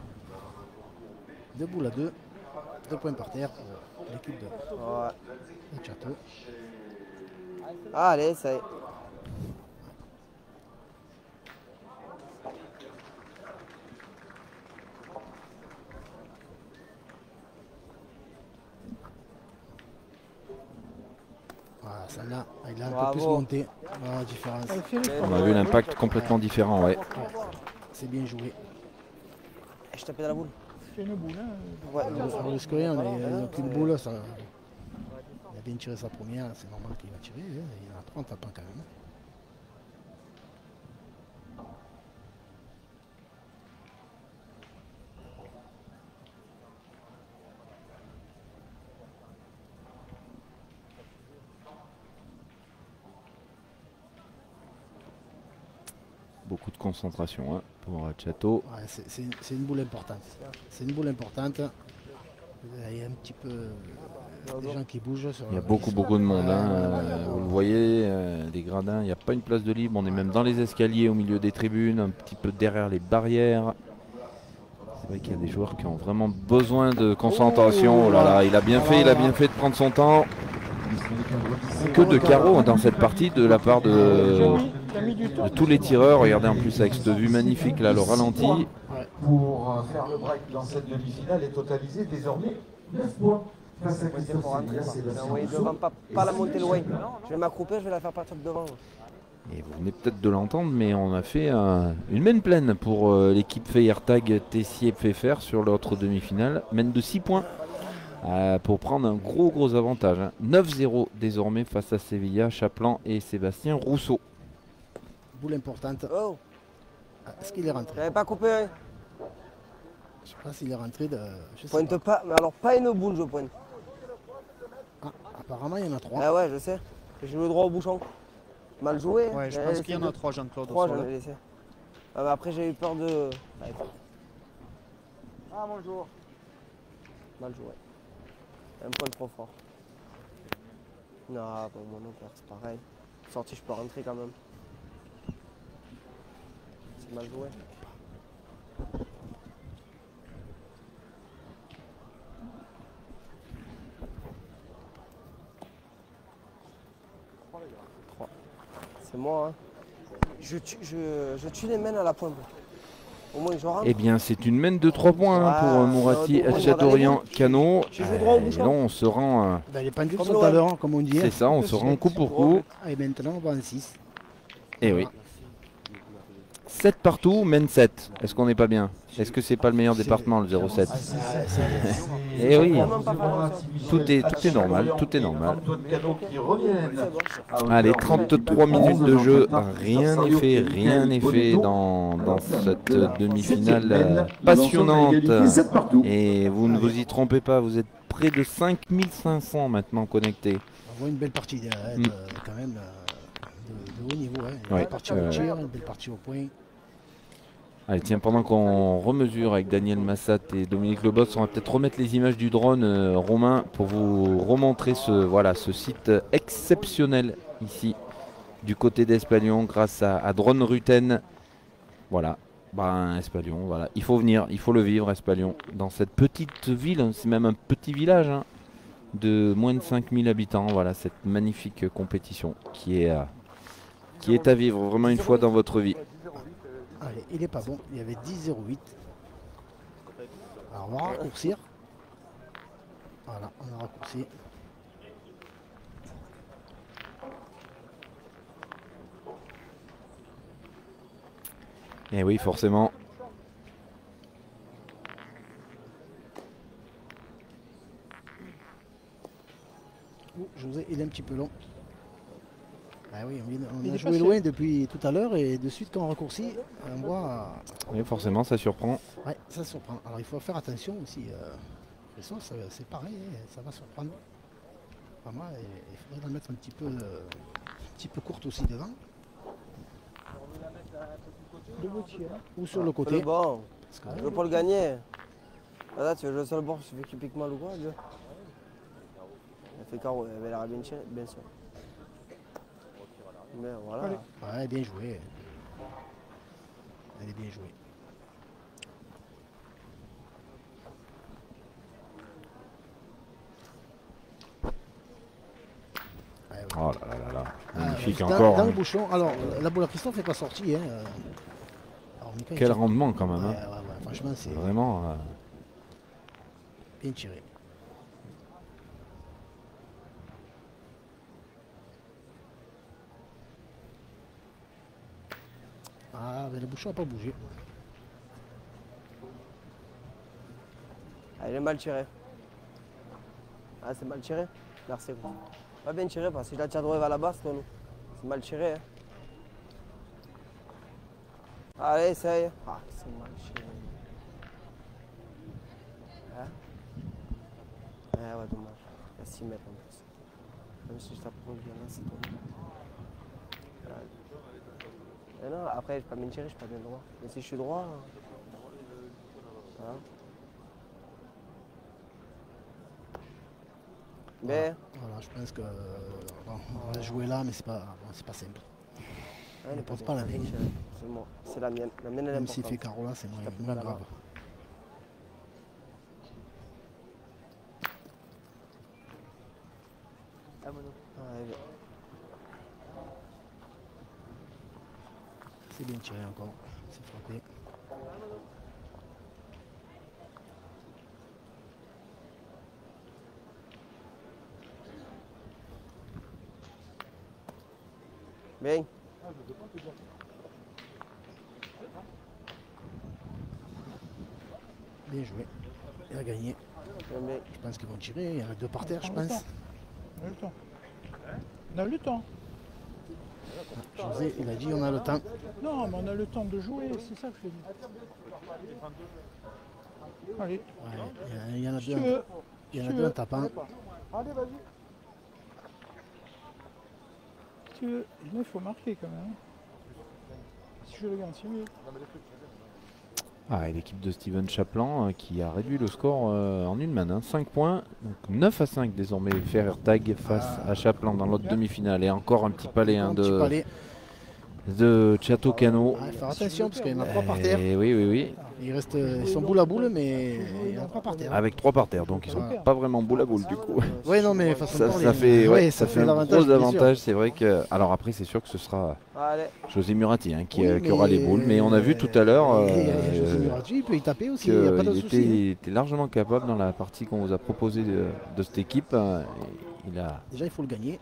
Deux boules à deux. 2 points par terre pour l'équipe de Ouais. Château. Allez, ça y est. Voilà, celle-là, il a un peu Bravo. plus monté. Voilà la différence. Allez, fais-le. On a vu l'impact complètement différent, ouais. C'est bien joué. Je tapais dans la boule. Fais une boule. Hein. Ouais. On risque rien, il n'a qu'une boule. Ça... Il a bien tiré sa première, c'est normal qu'il va tirer. Hein. Il en a 30 tapants quand même. Beaucoup de concentration hein, pour Chateau. Ouais, c'est une boule importante. C'est une boule importante. Il y a un petit peu des gens qui bougent. Il y a beaucoup de monde. Hein. Vous le voyez, des gradins, il n'y a pas une place de libre. On est même dans les escaliers au milieu des tribunes, un petit peu derrière les barrières. C'est vrai qu'il y a des joueurs qui ont vraiment besoin de concentration. Oh là là, il a bien fait de prendre son temps. Que de carreaux dans cette partie de la part de tous les tireurs. Regardez en plus avec cette vue magnifique là, le ralenti. Pour faire le break dans cette demi-finale et totaliser désormais 9 points face à Christophe Sébastien. Oui, devant, pas la monter loin. Je vais m'accroupir, je vais la faire partir de devant. Et vous venez peut-être de l'entendre, mais on a fait une main pleine pour l'équipe Feiertag Tessier Pfeffer sur l'autre demi-finale. Mène de 6 points pour prendre un gros avantage. Hein. 9-0 désormais face à Sevilla, Chaplan et Sébastien Rousseau. Boule importante. Oh, Est-ce qu'il est rentré? j'avais pas coupé. Hein. Je sais pas s'il est rentré de. Je sais Pointe pas, mais alors pas une boule, je pointe. pas. Ah, apparemment, il y en a 3. Ah ouais, je sais. J'ai le droit au bouchon. Mal joué. Ouais, je J'avais pense laissé qu'il y en a deux. 3, Jean-Claude. 3, au j'en sol. ai laissé. Ah, mais après, j'ai eu peur de. Ouais, Ah, bonjour. mal joué. Un point trop fort. Non, bon, moi non, père, c'est pareil. Sorti, je peux rentrer quand même. C'est mal joué. Trois. C'est moi, hein. Je tue les mènes à la pointe. Au moins, je rentre. Eh bien, c'est une main de 3 points hein, pour Mourati, non, Chateaubriand, Cano. J'ai joué droit au Et bouchon. là, on se rend. Les pendules Comme sont l'OM. à l'heure, comme on dit. C'est ça, on se rend coup pour coup. Et maintenant, on va en 6. Et oui. 7 partout, mène 7. Est-ce qu'on n'est pas bien? Est-ce que c'est pas le meilleur département, le 0-7? Eh oui, tout est normal, tout est normal. Antoine Cano qui reviennent. Allez, 33 minutes de jeu, rien n'est fait dans cette demi-finale passionnante. Et vous ne vous y trompez pas, vous êtes près de 5500 maintenant connectés. On voit une belle partie quand même de haut niveau. Hein. Une Ouais, belle partie au tir, une belle partie au point. Allez, tiens, pendant qu'on remesure avec Daniel Massat et Dominique Lebos, on va peut-être remettre les images du drone, Romain, pour vous remontrer ce site exceptionnel ici, du côté d'Espalion, grâce à Drone Ruten. Voilà, Espalion, voilà. Il faut venir, il faut le vivre, Espalion, dans cette petite ville, c'est même un petit village, hein, de moins de 5000 habitants. Voilà, cette magnifique compétition qui est à vivre vraiment une fois dans votre vie. Allez, il est pas bon. Il y avait 10,08. Alors on va raccourcir. Voilà, on a raccourci. Et oui, forcément. José, il est un petit peu long. Ah oui, on Il a est joué passé. loin depuis tout à l'heure et de suite quand on raccourcit, on voit. Oui, forcément, ça surprend. Ouais, ça surprend. Alors il faut faire attention aussi. De toute façon, c'est pareil, hein, ça va surprendre. Vraiment, et il faudrait la mettre un petit peu courte aussi devant. Ou sur le Le côté. bon. Parce que, Je veux pas le gagner. Là, tu veux jouer sur le bord, tu veux qu'il pique mal ou quoi, Dieu. Elle fait carreau, elle avait l'air bien sûr. Mais voilà. Allez. ouais, bien joué. Elle est bien jouée. Ouais, ouais. Oh là là là là. Magnifique Dans- encore. Dans hein. le bouchon. Alors, la boule à Christophe n'est pas sortie. Hein. Alors, Mika, il Quel tire. rendement quand même. Ouais, Hein. ouais, franchement, c'est Vraiment. bien tiré. Ah, mais le bouchon n'a pas bougé. Ah, il est mal tiré. Ah, c'est mal tiré. Merci. Quoi. Pas bien tiré parce que si la tire droit va à la basse, c'est mal tiré. Hein. Allez, essaye. Ah, c'est mal tiré. Hein? Ouais, dommage. Il y a 6 mètres en plus. Même si je t'apprends bien là, c'est bon. Mais non, après, je peux pas bien tirer, je suis pas bien droit. Mais si je suis droit. Hein. Mais. Voilà, je pense que bon, on va jouer là, mais c'est pas simple. Elle ne est pense pas la veille. C'est moi, c'est la mienne. La mienne, elle est Même s'il importante. fait carreau là, c'est moins pas la grave. main. Ah, ouais. C'est bien tiré encore, c'est frappé. Bien. Bien joué. Il a gagné. Bien. Je pense qu'ils vont tirer. Il y en a deux par terre, je On a le pense. temps. On a le temps. On a le temps. José, il a dit on a le temps. Non, mais on a le temps de jouer, c'est ça que je dis. Allez, Ouais, il y en a si deux. tu veux. Il y en Si a tu deux en veux. tapant. Allez, vas-y. Si tu veux. Là, il faut marquer quand même. Si je le gagne, c'est mieux. Ah, et l'équipe de Steven Chaplan qui a réduit le score en une main, 5 points, donc 9 à 5 désormais Feiertag face à Chaplan dans l'autre demi-finale. Et encore un petit palais Un hein, petit palais. de Chateau Cano. Il faut faire attention parce qu'il y en a trois par terre. Et oui. Ils sont boule à boule, mais il y en a trois par terre. Avec 3 par terre, donc ils sont Voilà. pas vraiment boule à boule du coup. Oui, non, mais façon Ça, de ça parler, fait, ouais, ça fait un l'avantage, gros bien sûr. avantage. C'est vrai que. Alors après, c'est sûr que ce sera Allez. José Murati hein, qui Oui, aura les boules. Mais on a vu tout à l'heure José Murati, il peut y taper aussi, il n'y a pas de qu'il souci. était largement capable dans la partie qu'on vous a proposée de cette équipe. Il a. Déjà, il faut le gagner.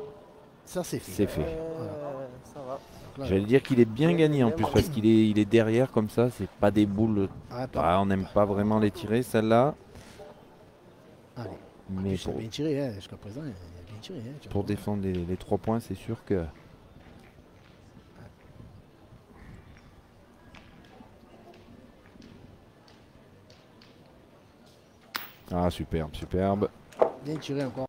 Ça, c'est fait. C'est fait. Ça va. Là, J'allais dire qu'il est bien gagné en plus parce qu'il est derrière comme ça. C'est pas des boules. ah, On n'aime pas vraiment les tirer celle-là. allez. Mais Il a bien tiré, hein, jusqu'à présent, il a bien tiré. Hein, tu pour vois. défendre les 3 points, c'est sûr que. Ah, superbe. Bien tiré encore.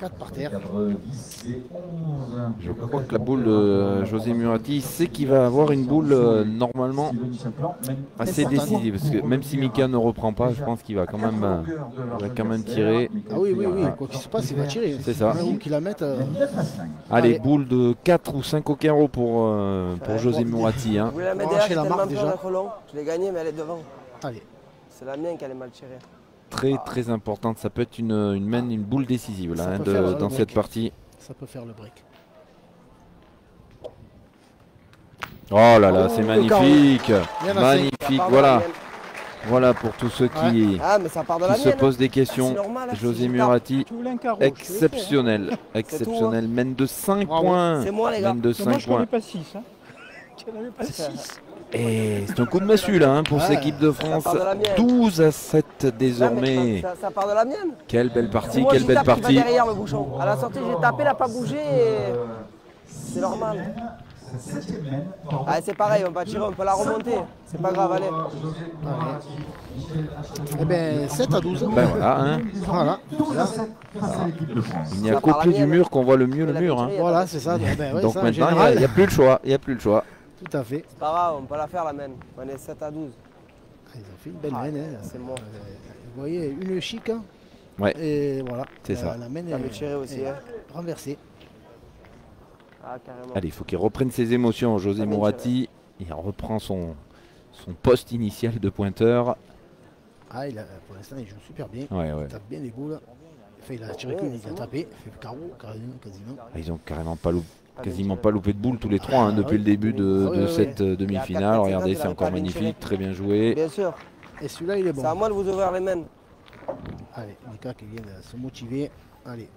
4 par terre. 10 et 11. Je crois que la boule de José Murati sait qu'il va avoir une boule normalement Steven Chaplan mène assez décisive. Parce que même si Mika ne reprend pas, je pense qu'il va quand même tirer. Ah oui, quoi qu'il se passe, il va tirer. C'est ça. Où qu'il la mette. 9 à 5. Allez, Allez. boule de 4 ou 5 au carreau pour José Murati. Hein. Vous voulez la mettre On va derrière, lâcher la j'ai marque tellement peur déjà. d'être long. Je l'ai gagnée, mais elle est devant. Allez. C'est la mienne qu'elle est mal tirée. Très importante. Ça peut être une boule décisive là, Ça hein, peut faire dans le cette break. partie. Ça peut faire le break. Oh là là, Oh, c'est le magnifique. Il y en a Magnifique. Ça part de la Voilà. mienne. Voilà pour tous ceux qui Ah, mais ça part de la se mienne. posent des C'est questions. normal. hein, José si je tape. Murati, Tu voulais un carreau, je te le fais, hein. exceptionnel, mène de 5 Bravo. points. C'est moi, les gars. Mène de Mais moi, 5 je connais points. pas 6. Hein. Tu n'en avais pas 6. Et c'est un coup de massue là hein, pour cette Ouais, équipe de France. part de la mienne. 12 à 7 Là, mais désormais. ça part de la mienne. Quelle belle C'est partie, moi quelle qui belle tape qui va partie. derrière le bouchon. À la sortie, j'ai tapé, il n'a pas bougé. Et... C'est normal. Ah, c'est pareil, on va tirer, on peut la remonter. C'est pas grave, allez. Eh bien, 7 à 12. Ben voilà, hein. Voilà. Là, Il n'y a Ça qu'au part pied la du mienne. mur qu'on voit le mieux le Elle a mur. bien Hein. tiré. voilà, c'est ça. Ben ouais, Donc ça, en maintenant, il général, n'y a plus le choix. Il n'y a plus le choix. Tout à fait. C'est pas grave, on peut la faire la main. On est 7 à 12. Ils ont fait une belle Ah, main. Hein. c'est bon. Vous voyez, une chic. Hein. Ouais. Et voilà. C'est ça. La main Ça est me tirer aussi. Hein. renversée. Ah, carrément. Allez, il faut qu'il reprenne ses émotions. José Ça vient de Murati, il reprend son poste initial de pointeur. Ah, pour l'instant, il joue super bien. Ouais. Il tape bien les boules. Enfin, il a tiré qu'une, il a tapé. Il fait carreau, quasiment. Ils ont quasiment pas loupé de boule tous les trois hein, depuis le début de cette demi-finale. Regardez, c'est encore magnifique, très bien joué. Bien sûr. Et celui-là, il est bon. C'est à moi de vous ouvrir les mains. Allez, Mika qui vient de se motiver. Allez.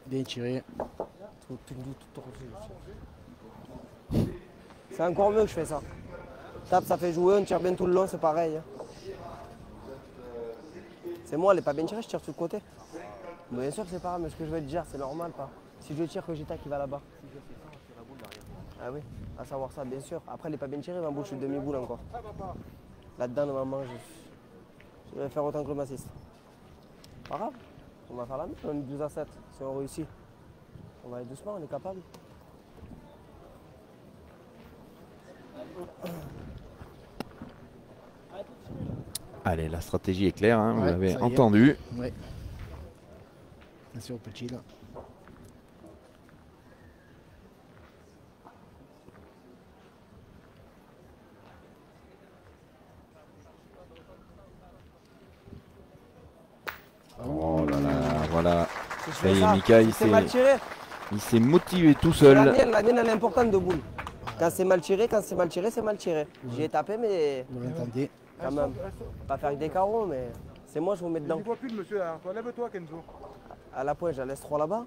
Bien tiré. C'est encore mieux que je fais ça. Tape, ça fait jouer, on tire bien tout le long, c'est pareil. hein. C'est moi, elle est pas bien tirée, je tire sur le côté. Bien sûr que c'est pas grave, mais ce que je veux te dire, c'est normal pas. Si je tire que j'étais qui va là-bas. Ah oui, à savoir ça, bien sûr. Après, elle n'est pas bien tirée, ma boule, je suis demi-boule encore. Là-dedans, normalement, je vais faire autant que le massiste. Pas grave, on va faire la même, on est 12 à 7, si on réussit. On va aller doucement, on est capable. Allez, la stratégie est claire, hein, vous Ouais, l'avez ça y est. entendu. Ouais. Attention au petit là. Oh là là, voilà. Si je Ça fais y est, ça, Mika, si c'est mal tiré. il s'est motivé tout La seul. mienne, elle est importante de boule. Quand c'est mal tiré, c'est mal tiré. J'y ai tapé, mais Vous l'entendez. quand même. Pas faire avec des carreaux, mais c'est moi, je vous mets Je dedans. ne vois plus le monsieur là. Toi, lève-toi, Kenzo. À la pointe, je la laisse 3 là-bas.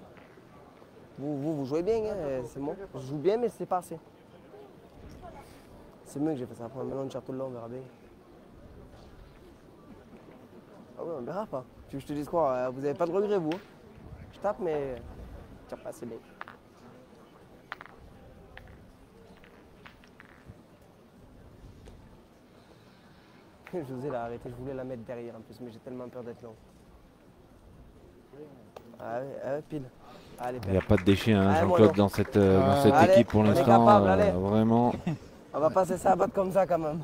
Vous jouez bien, hein, c'est bon. Je joue bien, mais c'est pas assez. C'est mieux que j'ai fait ça. Après, maintenant, on tire tout le long, on verra bien. Ah oui, on verra pas. Tu veux que je te dise quoi? Vous avez pas de regret, vous. Hein. Je tape, mais je tire pas assez bien. José l'a arrêté, je voulais la mettre derrière en plus, mais j'ai tellement peur d'être long. Ah ouais, pile. Allez, Il n'y a pas de déchet, hein, Allez, Jean-Claude, moi, dans cette Allez, équipe pour on est l'instant. capable, allez. Vraiment. On va passer ça à battre comme ça quand même.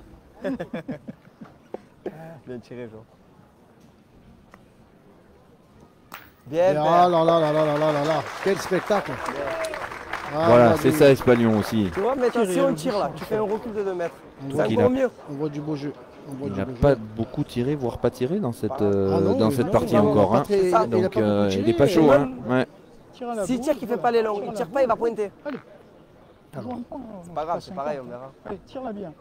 Bien tiré, Jean. Bien, Et père. oh là là là là là là là là. Quel spectacle. Ah, Voilà, là, c'est des- ça, Espalion aussi. Tu vois, mais attends, si on tire là, tu fais un recul de 2 mètres. On C'est voit, qu'il encore a- mieux. on voit du beau jeu. On voit Il du n'a beau jeu. pas beaucoup tiré, voire pas tiré dans cette, Ah non, dans mais cette non, partie il a encore. pas Hein. très- il a pas Donc beaucoup il tiré, n'est pas chaud. mais Hein. Ouais. Tire à la S'il boule, tire, qu'il ne fait pas les longs. Il tire pas, il va pointer. Alors, C'est pas grave, c'est pareil, on verra. Allez, tire-la bien.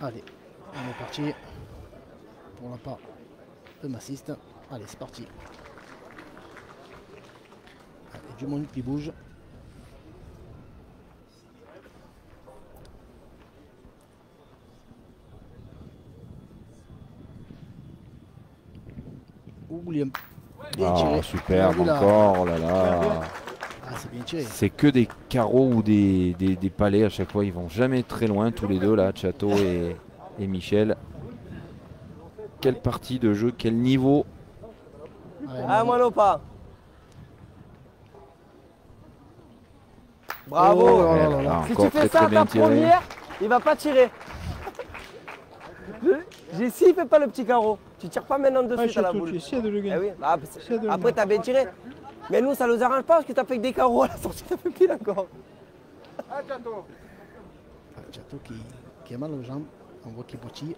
allez, on est parti pour la part de massiste. Allez, c'est parti. Allez, du monde qui bouge. William. Bien Ah, tiré. superbe Bien vu, là. encore. Oh là là. Ah, c'est bien tiré. C'est que des carreaux ou des palets à chaque fois. Ils vont jamais très loin tous les deux là, Chateau et Michel. Quelle partie de jeu, quel niveau. Ouais, Ah, moi non pas. Bravo. Oh là là là là. Ah, Si encore tu fais très ça très à bien ta tiré. première, il va pas tirer. S'il fait pas le petit carreau, tu tires pas maintenant de Ouais, suite à la Chateau, boule. tu essaies de le Eh gagner. oui, bah, Essaie de le après t'as bien tiré. Mais nous ça nous arrange pas parce que t'as fait que des carreaux à la sortie, t'as fait pile encore. Ah, Chateau. Chateau qui a mal aux jambes. On voit qu'il boutille.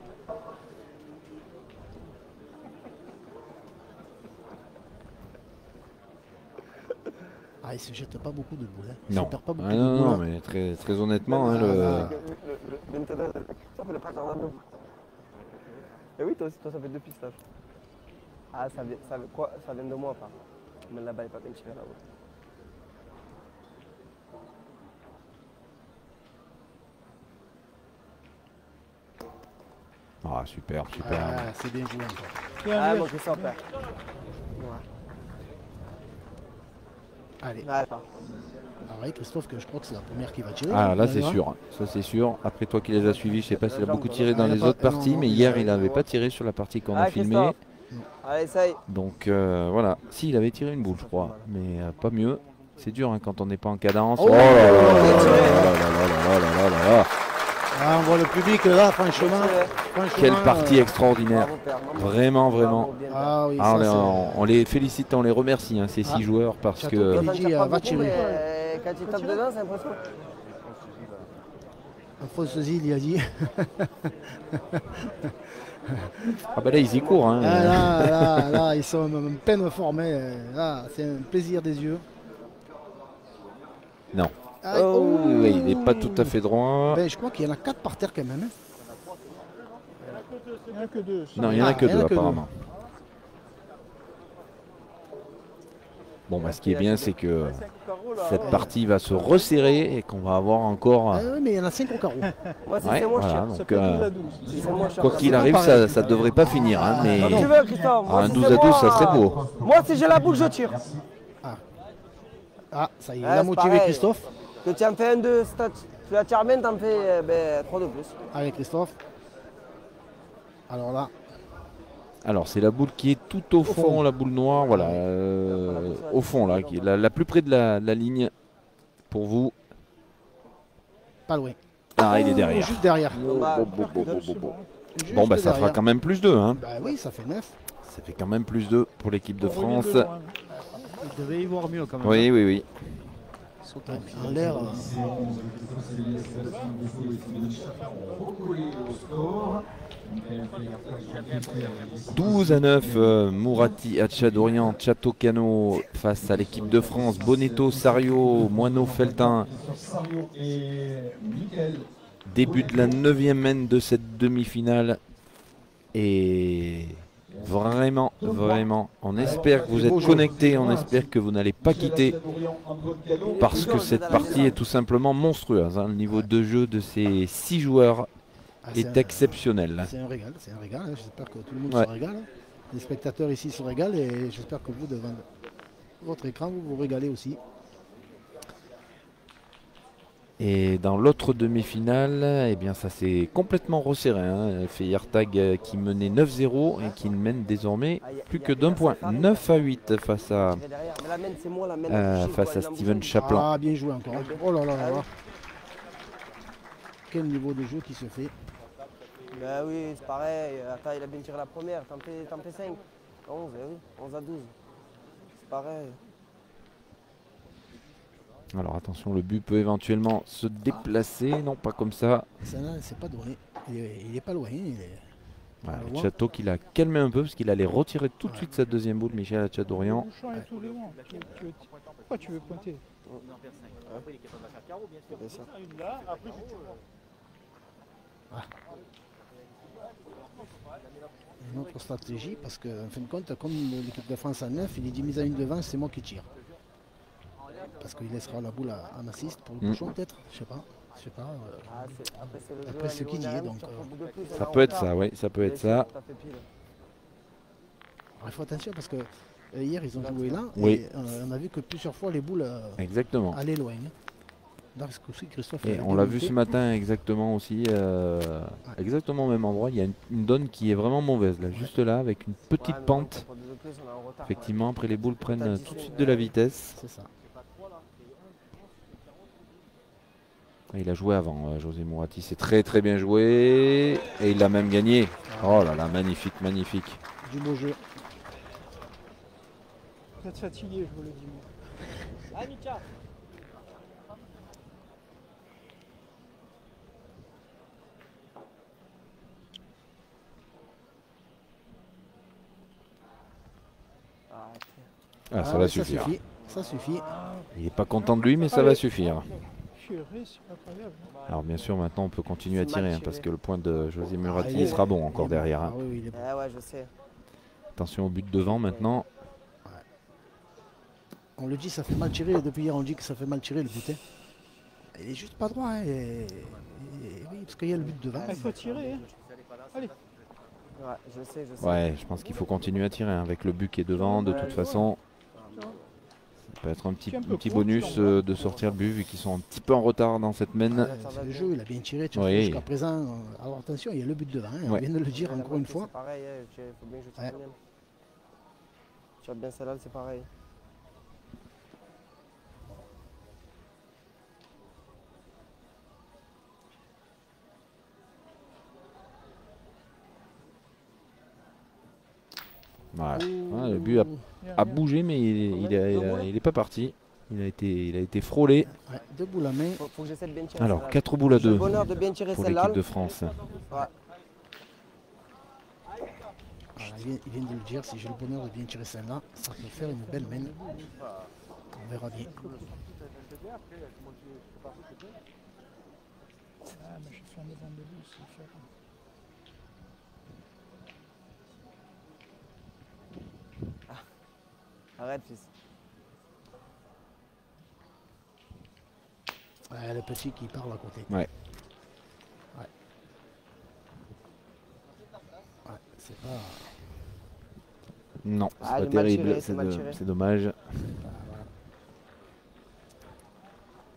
Ah, il se jette pas beaucoup de boules. Hein. Il Non. se perd pas beaucoup Ah, de non, boules. non, hein. mais très honnêtement, hein, Ah, le- ah, Ça fait le patin dans l'eau. Et oui, toi aussi, toi ça fait 2 pistaches. Ah, ça vient de moi, pas. Mais là-bas, il est pas bien tiré là-haut. Ah, super, super. Ah, c'est bien joué encore. Bien, Ah, bien. moi je sens père. Allez, Ouais, pas. pareil, Christophe, que je crois que c'est la première qui va tirer. Ah là c'est D'ailleurs. sûr, ça c'est sûr. Après toi qui les as suivis, je sais pas s'il a beaucoup tiré dans Ah, il a les pas- autres parties, non, mais non, hier il il a- n'avait pas tiré sur la partie qu'on a Ah, filmée. Christophe. Allez, essaye. Donc voilà, si il avait tiré une boule je crois, mais pas mieux. C'est dur hein, quand on n'est pas en cadence. Oh, Oh là là là là bien là tiré. là là là là là là. Ah, on voit le public là, franchement. franchement, Quelle partie extraordinaire. Bravo, père. Vraiment, vraiment. Bravo, bien, père. Ah oui, Ah, ça on les félicite, on les remercie, hein, ces 6 Ah. joueurs, parce Chateau que Kelly. Toi, t'en tires va pas beaucoup, tirer. mais quand il tape dedans, c'est impressionnant. Alphonse Zil, il a dit. ah bah là ils y courent. Hein. Ah, là, ils sont en peine formés. Là, c'est un plaisir des yeux. Non. Ah, Oh, oui, il n'est pas tout à fait droit. Ben, je crois qu'il y en a 4 par terre quand même. hein. Il n'y en a que 2. Non, il n'y en a Ah, que il y en a 2 que deux. apparemment. Bon, bah, ce qui est bien, c'est que cette partie va se resserrer et qu'on va avoir encore. Ah oui, mais il y en a 5 au carreau. Moi, si Ouais, c'est moi, je voilà, tire. Ça donc, peut être 12 à 12. Si c'est moi, je tire. quoi qu'il arrive, ça ne devrait pas finir. Hein, mais Comme tu veux, Christophe. Moi, un si 12 c'est à 12, moi, ça serait beau. Moi, si j'ai la boule, je tire. Ah, ça y est, il Ouais, a c'est motivé pareil. Christophe. Que tu en fais un de stats. Tu la tires bien, t'en fais 3 de plus. Allez Christophe. Alors là, Alors c'est la boule qui est tout au fond, fond. la boule noire, voilà, au fond là, qui est la plus près de la ligne pour vous. pas loin. Ah, il est derrière. Juste derrière. Bon, bah Juste ça fera derrière. quand même plus 2. Hein. Bah oui, ça fait 9. Ça fait quand même plus 2 pour l'équipe de On revient France. de loin. Il devait y voir mieux quand même. Oui, oui, oui. Sauter. En l'air, 12-9, Mourati, Hatchadorian, Chatocano face à l'équipe de France. Bonetto, Sario, Moineau, Feltin. Début de la 9e main de cette demi-finale. Et vraiment, vraiment, on espère que vous êtes connectés, on espère que vous n'allez pas quitter. Parce que cette partie est tout simplement monstrueuse. Hein. Le niveau de jeu de ces 6 joueurs est exceptionnel. c'est un régal, c'est un régal. Hein. J'espère que tout le monde Ouais. se régale. Les spectateurs ici se régalent et j'espère que vous, devant votre écran, vous vous régalez aussi. Et dans l'autre demi-finale, eh bien ça s'est complètement resserré. Hein. Feyertag qui menait 9-0 et qui ne mène désormais plus que d'un point. 9-8 face à, Mais la main, c'est moi, la main. face à Steven Chaplin. Ah, bien joué encore. Oh là là là là. Quel niveau de jeu qui se fait. Bah oui, c'est pareil. Attends, il a bien tiré la première. T'en fais 5. 11, oui. 11 à 12. C'est pareil. Alors attention, le but peut éventuellement se déplacer. Non, pas comme ça. Celle-là, c'est pas donné. Il est pas loin. Voilà, loin. Chateau qui l'a calmé un peu parce qu'il allait retirer tout de suite sa deuxième boule, Michel Hatchadorian. Le champ est tout devant. Pourquoi tu veux pointer? C'est ça. Une autre stratégie, parce qu'en fin de compte, comme l'équipe de France a 9, il est 10 mises à 1 devant, c'est moi qui tire. Parce qu'il laissera la boule en assist pour le bouchon peut-être, je sais pas. Je sais pas. Après, c'est le jeu. Après, ce qu'il dit, donc, Ça peut être ça, oui, ça peut être ça. Alors, il faut attention parce que hier ils ont joué là Oui. et on a vu que plusieurs fois les boules Exactement. allaient loin. Hein. Là, parce que aussi Christophe Et a on l'a vu démonté. ce matin exactement aussi, exactement au même endroit. Il y a une donne qui est vraiment mauvaise, là, juste là, avec une petite pente. Effectivement, après les boules prennent tout de suite de la vitesse. C'est ça. Et il a joué avant, José Mourati. C'est très très bien joué. Et il l'a même gagné. Oh là là, magnifique, magnifique. Du beau jeu. Vous êtes fatigué, je vous le dis. Moi. Ah, ça Ah va ouais, suffire. suffit. Ça suffit. Il n'est pas content de lui, mais ça va suffire. Purée, c'est incroyable. Alors bien sûr, maintenant on peut continuer à C'est mal tirer, hein, tiré. parce que le point de José Ah, Murati il est- sera bon encore il est bon. derrière. Ah Hein. oui, oui, il est bon. Ouais, je sais. Attention au but devant maintenant. On le dit, ça fait mal tirer. Depuis hier, on dit que ça fait mal tirer le but. Hein. Il est juste pas droit. Hein, oui, parce qu'il y a le but devant. Il faut tirer. Hein. Allez. Ouais, je sais, je sais. Ouais, je pense qu'il faut continuer à tirer, hein, avec le but qui est devant. De toute façon, ça peut être un petit bonus de sortir le but, vu qu'ils sont un petit peu en retard dans cette main. C'est le jeu, il a bien tiré. Tu vois, Oui. jusqu'à présent, alors attention, il y a le but devant. Hein, on Ouais. vient de le dire encore une fois. C'est pareil, il faut bien que je tire Ouais. bien. Tu as bien celle-là, c'est pareil. Voilà. Ouais, le but a bougé, mais il est pas parti. Il a été frôlé. Ouais, deux boules à main. Faut que j'essaie de bien tirer. Alors, celle-là. 4 boules à J'ai le 2 bonheur de bien tirer pour celle-là. l'équipe de France. Ouais. Voilà, il vient de le dire, si j'ai le bonheur de bien tirer celle-là, ça peut faire une belle main. On verra bien. Ah, mais j'ai fait un devant de lui, c'est différent. Arrête, fils. Ouais, le petit qui parle à côté. Ouais. Ouais. Ouais, c'est pas. Non, c'est Ah, pas il est mal terrible, tiré, c'est mal tiré. c'est dommage.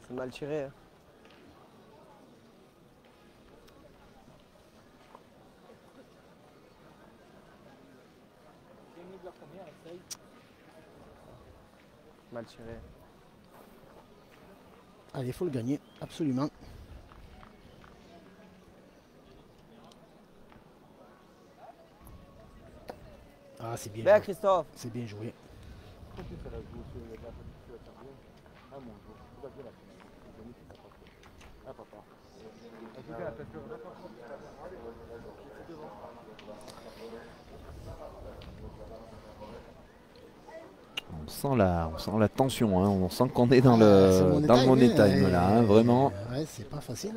C'est C'est mal tiré. Hein. Mal tiré. Allez, il faut le gagner, absolument. Ah, c'est bien. Bien, Christophe. C'est bien joué. On sent la tension, hein. On sent qu'on est dans C'est le money time là, hein, vraiment. Ouais, c'est pas facile.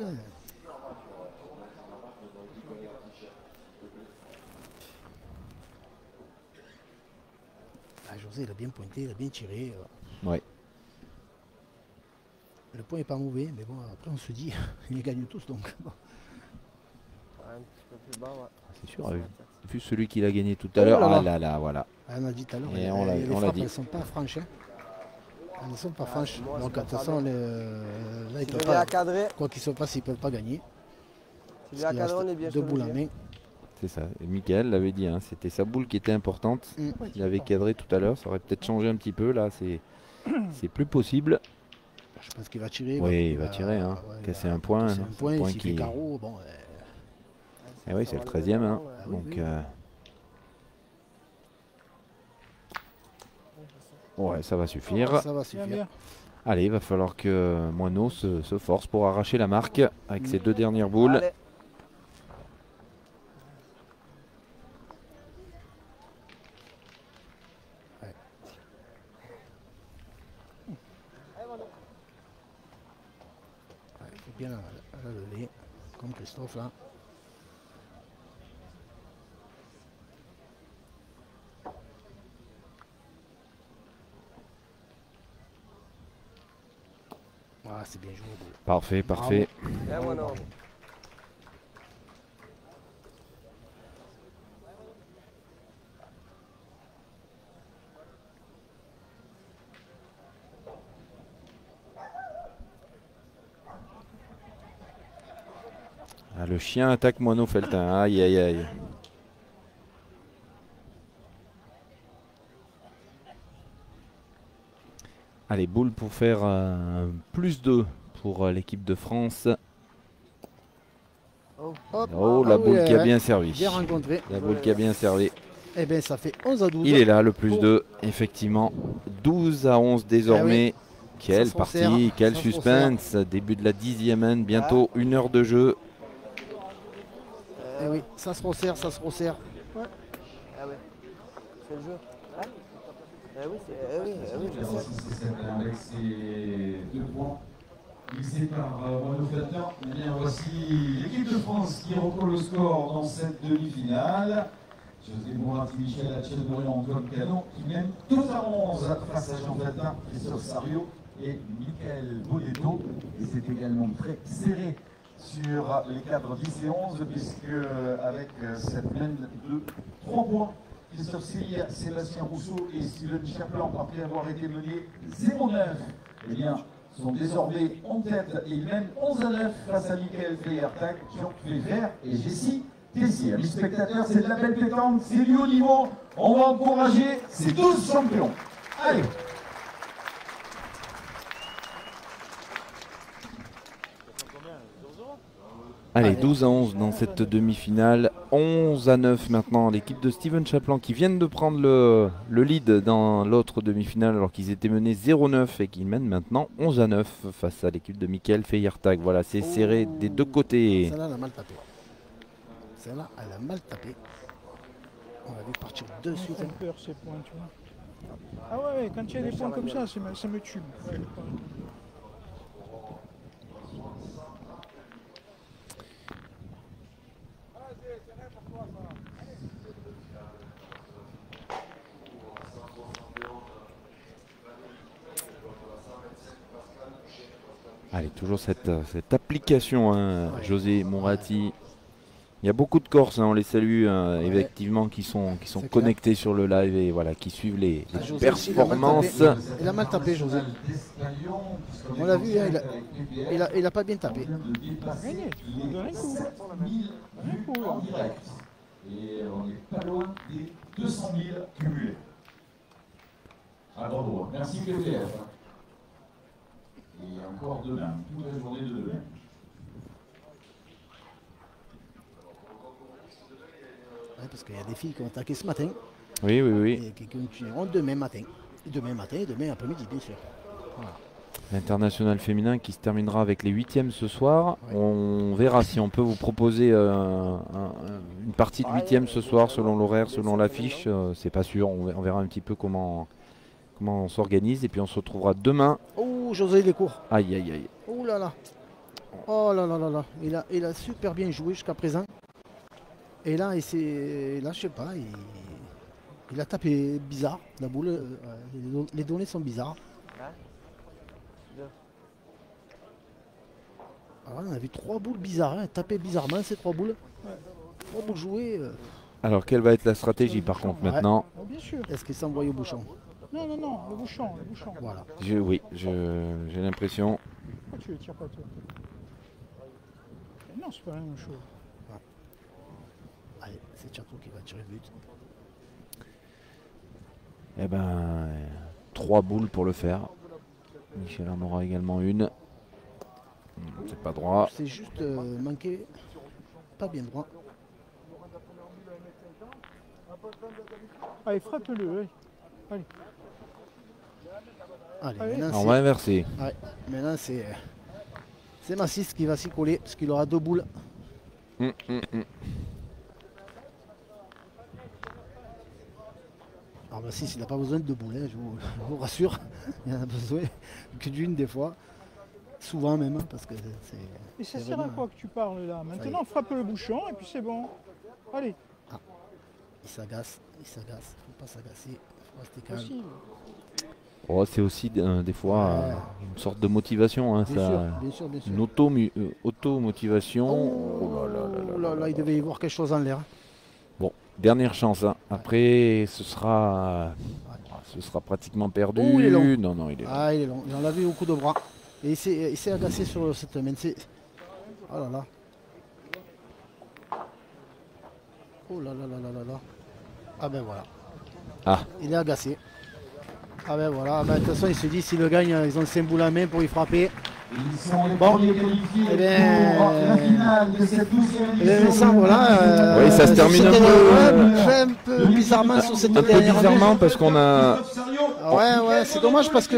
Ah, José, il a bien pointé, il a bien tiré. Ouais. Le point n'est pas mauvais, mais bon, après on se dit, ils gagnent tous donc. Bon. Ouais, un petit peu plus bas, ouais. C'est sûr, vu celui qu'il a gagné tout à l'heure. Ah là là, voilà. Ah, on a dit tout à l'heure, Et les on l'a frappes, dit. elles ne sont pas franches. Hein. Elles ne sont pas franches. moi, Donc, de c'est toute pas façon, bien. là, ils Si peuvent je vais pas. accadrer, Quoi qu'il se passe, ils ne peuvent pas gagner. si je vais Parce qu'il accadrer, on est reste bien deux sur le boules en jeu. main. C'est ça. Et Michael l'avait dit, hein, c'était sa boule qui était importante. Il avait cadré tout à l'heure, ça aurait peut-être changé un petit peu. Là, c'est plus possible. Je pense qu'il va tirer. Oui, il va tirer, hein. Casser un point. C'est un C'est point, un s'il fait carreau, bon. Eh oui, c'est le 13e. Hein. oui, Donc, oui. ouais, ça va suffire. Ça va Bien, suffire. bien. Allez, il va falloir que Moineau se force pour arracher la marque avec ses deux dernières boules. Allez. Il faut bien la lever, comme Christophe là. Ah, c'est bien joué. Parfait, parfait. Eh, moi, non. Ah, le chien attaque Moineau Feltin. Aïe, aïe, aïe. Allez, boule pour faire plus 2 pour l'équipe de France. Hop. Oh, la Ah boule oui, qui a ouais. bien servi. Bien rencontré. La boule qui a bien servi. Eh bien, ça fait 11 à 12. Il est là, le plus Pour- 2, effectivement. 12 à 11 désormais. Quelle Ça se resserre, partie, quel ça se suspense. Début de la 10e end, bientôt 1 heure de jeu. Eh oui, ça se resserre, ça se resserre. Ah ouais. C'est le jeu. Ouais. Eh oui, je sais. Avec ces 2 points. Glissé par Moineau Feltin. Eh bien, voici l'équipe de France qui recolle le score dans cette demi-finale. José Mourati, Michel Hachel-Dorian, Antoine Canon qui mène 12 à 11 face à Jean Feltin, Christophe Sario et Michael Bodetto. Et c'est également très serré sur les cadres 10 et 11 puisque avec cette mène de 3 points, Christophe Silla, Sébastien Rousseau et Steven Chaplin, après avoir été menés 0-9, eh bien, sont désormais en tête et ils mènent 11 à 9 face à Michael Feyertag, Jean Pfeffer et Jessie Tessier. Amis spectateurs, c'est de la belle pétanque, c'est du haut niveau. On va encourager ces 12 champions. Allez! Allez, 12 à 11 dans cette demi-finale. 11 à 9 maintenant. L'équipe de Steven Chaplin qui viennent de prendre le lead dans l'autre demi-finale alors qu'ils étaient menés 0-9 et qui mènent maintenant 11 à 9 face à l'équipe de Michael Feyertag. Voilà, c'est serré des deux côtés. Celle-là, elle a mal tapé. Celle-là, elle a mal tapé. On va lui partir de Ils suite. font peur ces points, tu vois. Ah ouais, quand il y a des points comme ça, ça me tue. Allez, toujours cette application, hein, José Mourati. Il y a beaucoup de Corses, hein, on les salue effectivement, qui sont C'est connectés sur le live et voilà, qui suivent les José aussi, performances. il a mal tapé, José. On l'a vu, hein, il a pas bien tapé. Gagné, tu peux donner un coup. Un coup, là. En direct. Et on n'est pas loin des 200 000 cumulés. À Bordeaux. Merci PPF. Et encore demain, toute la journée de demain. Ouais, parce qu'il y a des filles qui ont attaqué ce matin Oui, oui, oui. et qui continueront demain matin. Demain matin et demain après-midi, bien sûr. Voilà. L'international féminin qui se terminera avec les 8e ce soir. On verra si on peut vous proposer une partie de 8e ce soir selon l'horaire, selon l'affiche. C'est pas sûr, on verra un petit peu comment on s'organise. Et puis on se retrouvera demain. Oh, José, il est court. Aïe, aïe, aïe. Oh là là. Oh là là là là. Il a super bien joué jusqu'à présent. Et là, là je sais pas, il a tapé bizarre. La boule, les données sont bizarres. Alors là, on a vu 3 boules bizarres, hein, tapées bizarrement ces 3 boules. 3 boules jouées. Alors quelle va être la stratégie par contre Ouais. maintenant? Oh, bien sûr. Est-ce qu'ils s'envoient au bouchon? Non, non, non, le bouchon, le bouchon. Voilà. Oui, j'ai l'impression. Pourquoi tu les tires pas, toi? Mais non, c'est pas la même chose. Allez, c'est Tchato qui va tirer le but. Eh ben, 3 boules pour le faire. Michel en aura également une. C'est pas droit. C'est juste manqué. Pas bien droit. Allez, frappe-le, allez. Allez. Allez, Allez. maintenant Alors, on va inverser. maintenant c'est Massis qui va s'y coller parce qu'il aura 2 boules. Hum, hum, hum. Alors Massis, il n'a pas besoin de 2 boules, hein, je vous rassure. Il en a besoin que d'une des fois. Souvent même, hein, parce que c'est. Et ça c'est sert à vraiment- quoi que tu parles là? Maintenant, frappe le bouchon et puis c'est bon. Allez, Il s'agace, faut pas s'agacer, faut rester calme. possible. Oh, c'est aussi des fois une sorte de motivation. Hein, Bien ça, sûr, bien sûr, bien sûr. une auto-motivation. Oh là là, il devait y voir quelque chose en l'air. Bon, dernière chance. Hein. Après, ce sera pratiquement perdu. Oh, il est long. Non, non, il est long. Ah, il est long, il en a vu au coup de bras. Et il s'est agacé sur cette main. Oh là là. Oh là là là là là là. Ah ben voilà. Ah. Il est agacé. Ah ben voilà. Ben, de toute façon, il se dit s'il le gagne, ils ont 5 boules à main pour y frapper. Ils sont les Bon. premiers qualifiés Eh ben, pour la finale de cette 12e Et Vincent, voilà. Oui, ça se termine un peu bizarrement sur cette Un peu dernière bizarrement manche. parce qu'on a, Ouais, c'est dommage parce que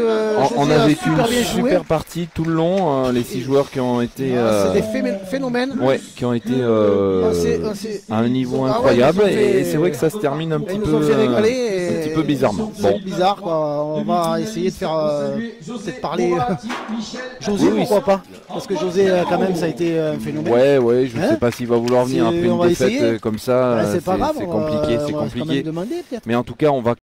on José a a vécu super une bien joué. super partie tout le long. Les 6 joueurs qui ont été, C'est des phénomènes. ouais, qui ont été à un niveau Ah ouais, incroyable. ils ont fait- Et c'est vrai que ça se termine un Ils petit nous peu, ont fait régaler. un petit peu bizarrement. C'est Bon, bizarre quoi. On va essayer de faire peut-être parler José, Oui, oui. pourquoi pas. Parce que José quand même ça a été un phénomène. ouais, je Hein sais pas s'il va vouloir venir C'est- après on une va défaite essayer. comme ça. Ouais, c'est pas grave. C'est on va- compliqué, on c'est va quand même compliqué. demander peut-être. Mais en tout cas, on va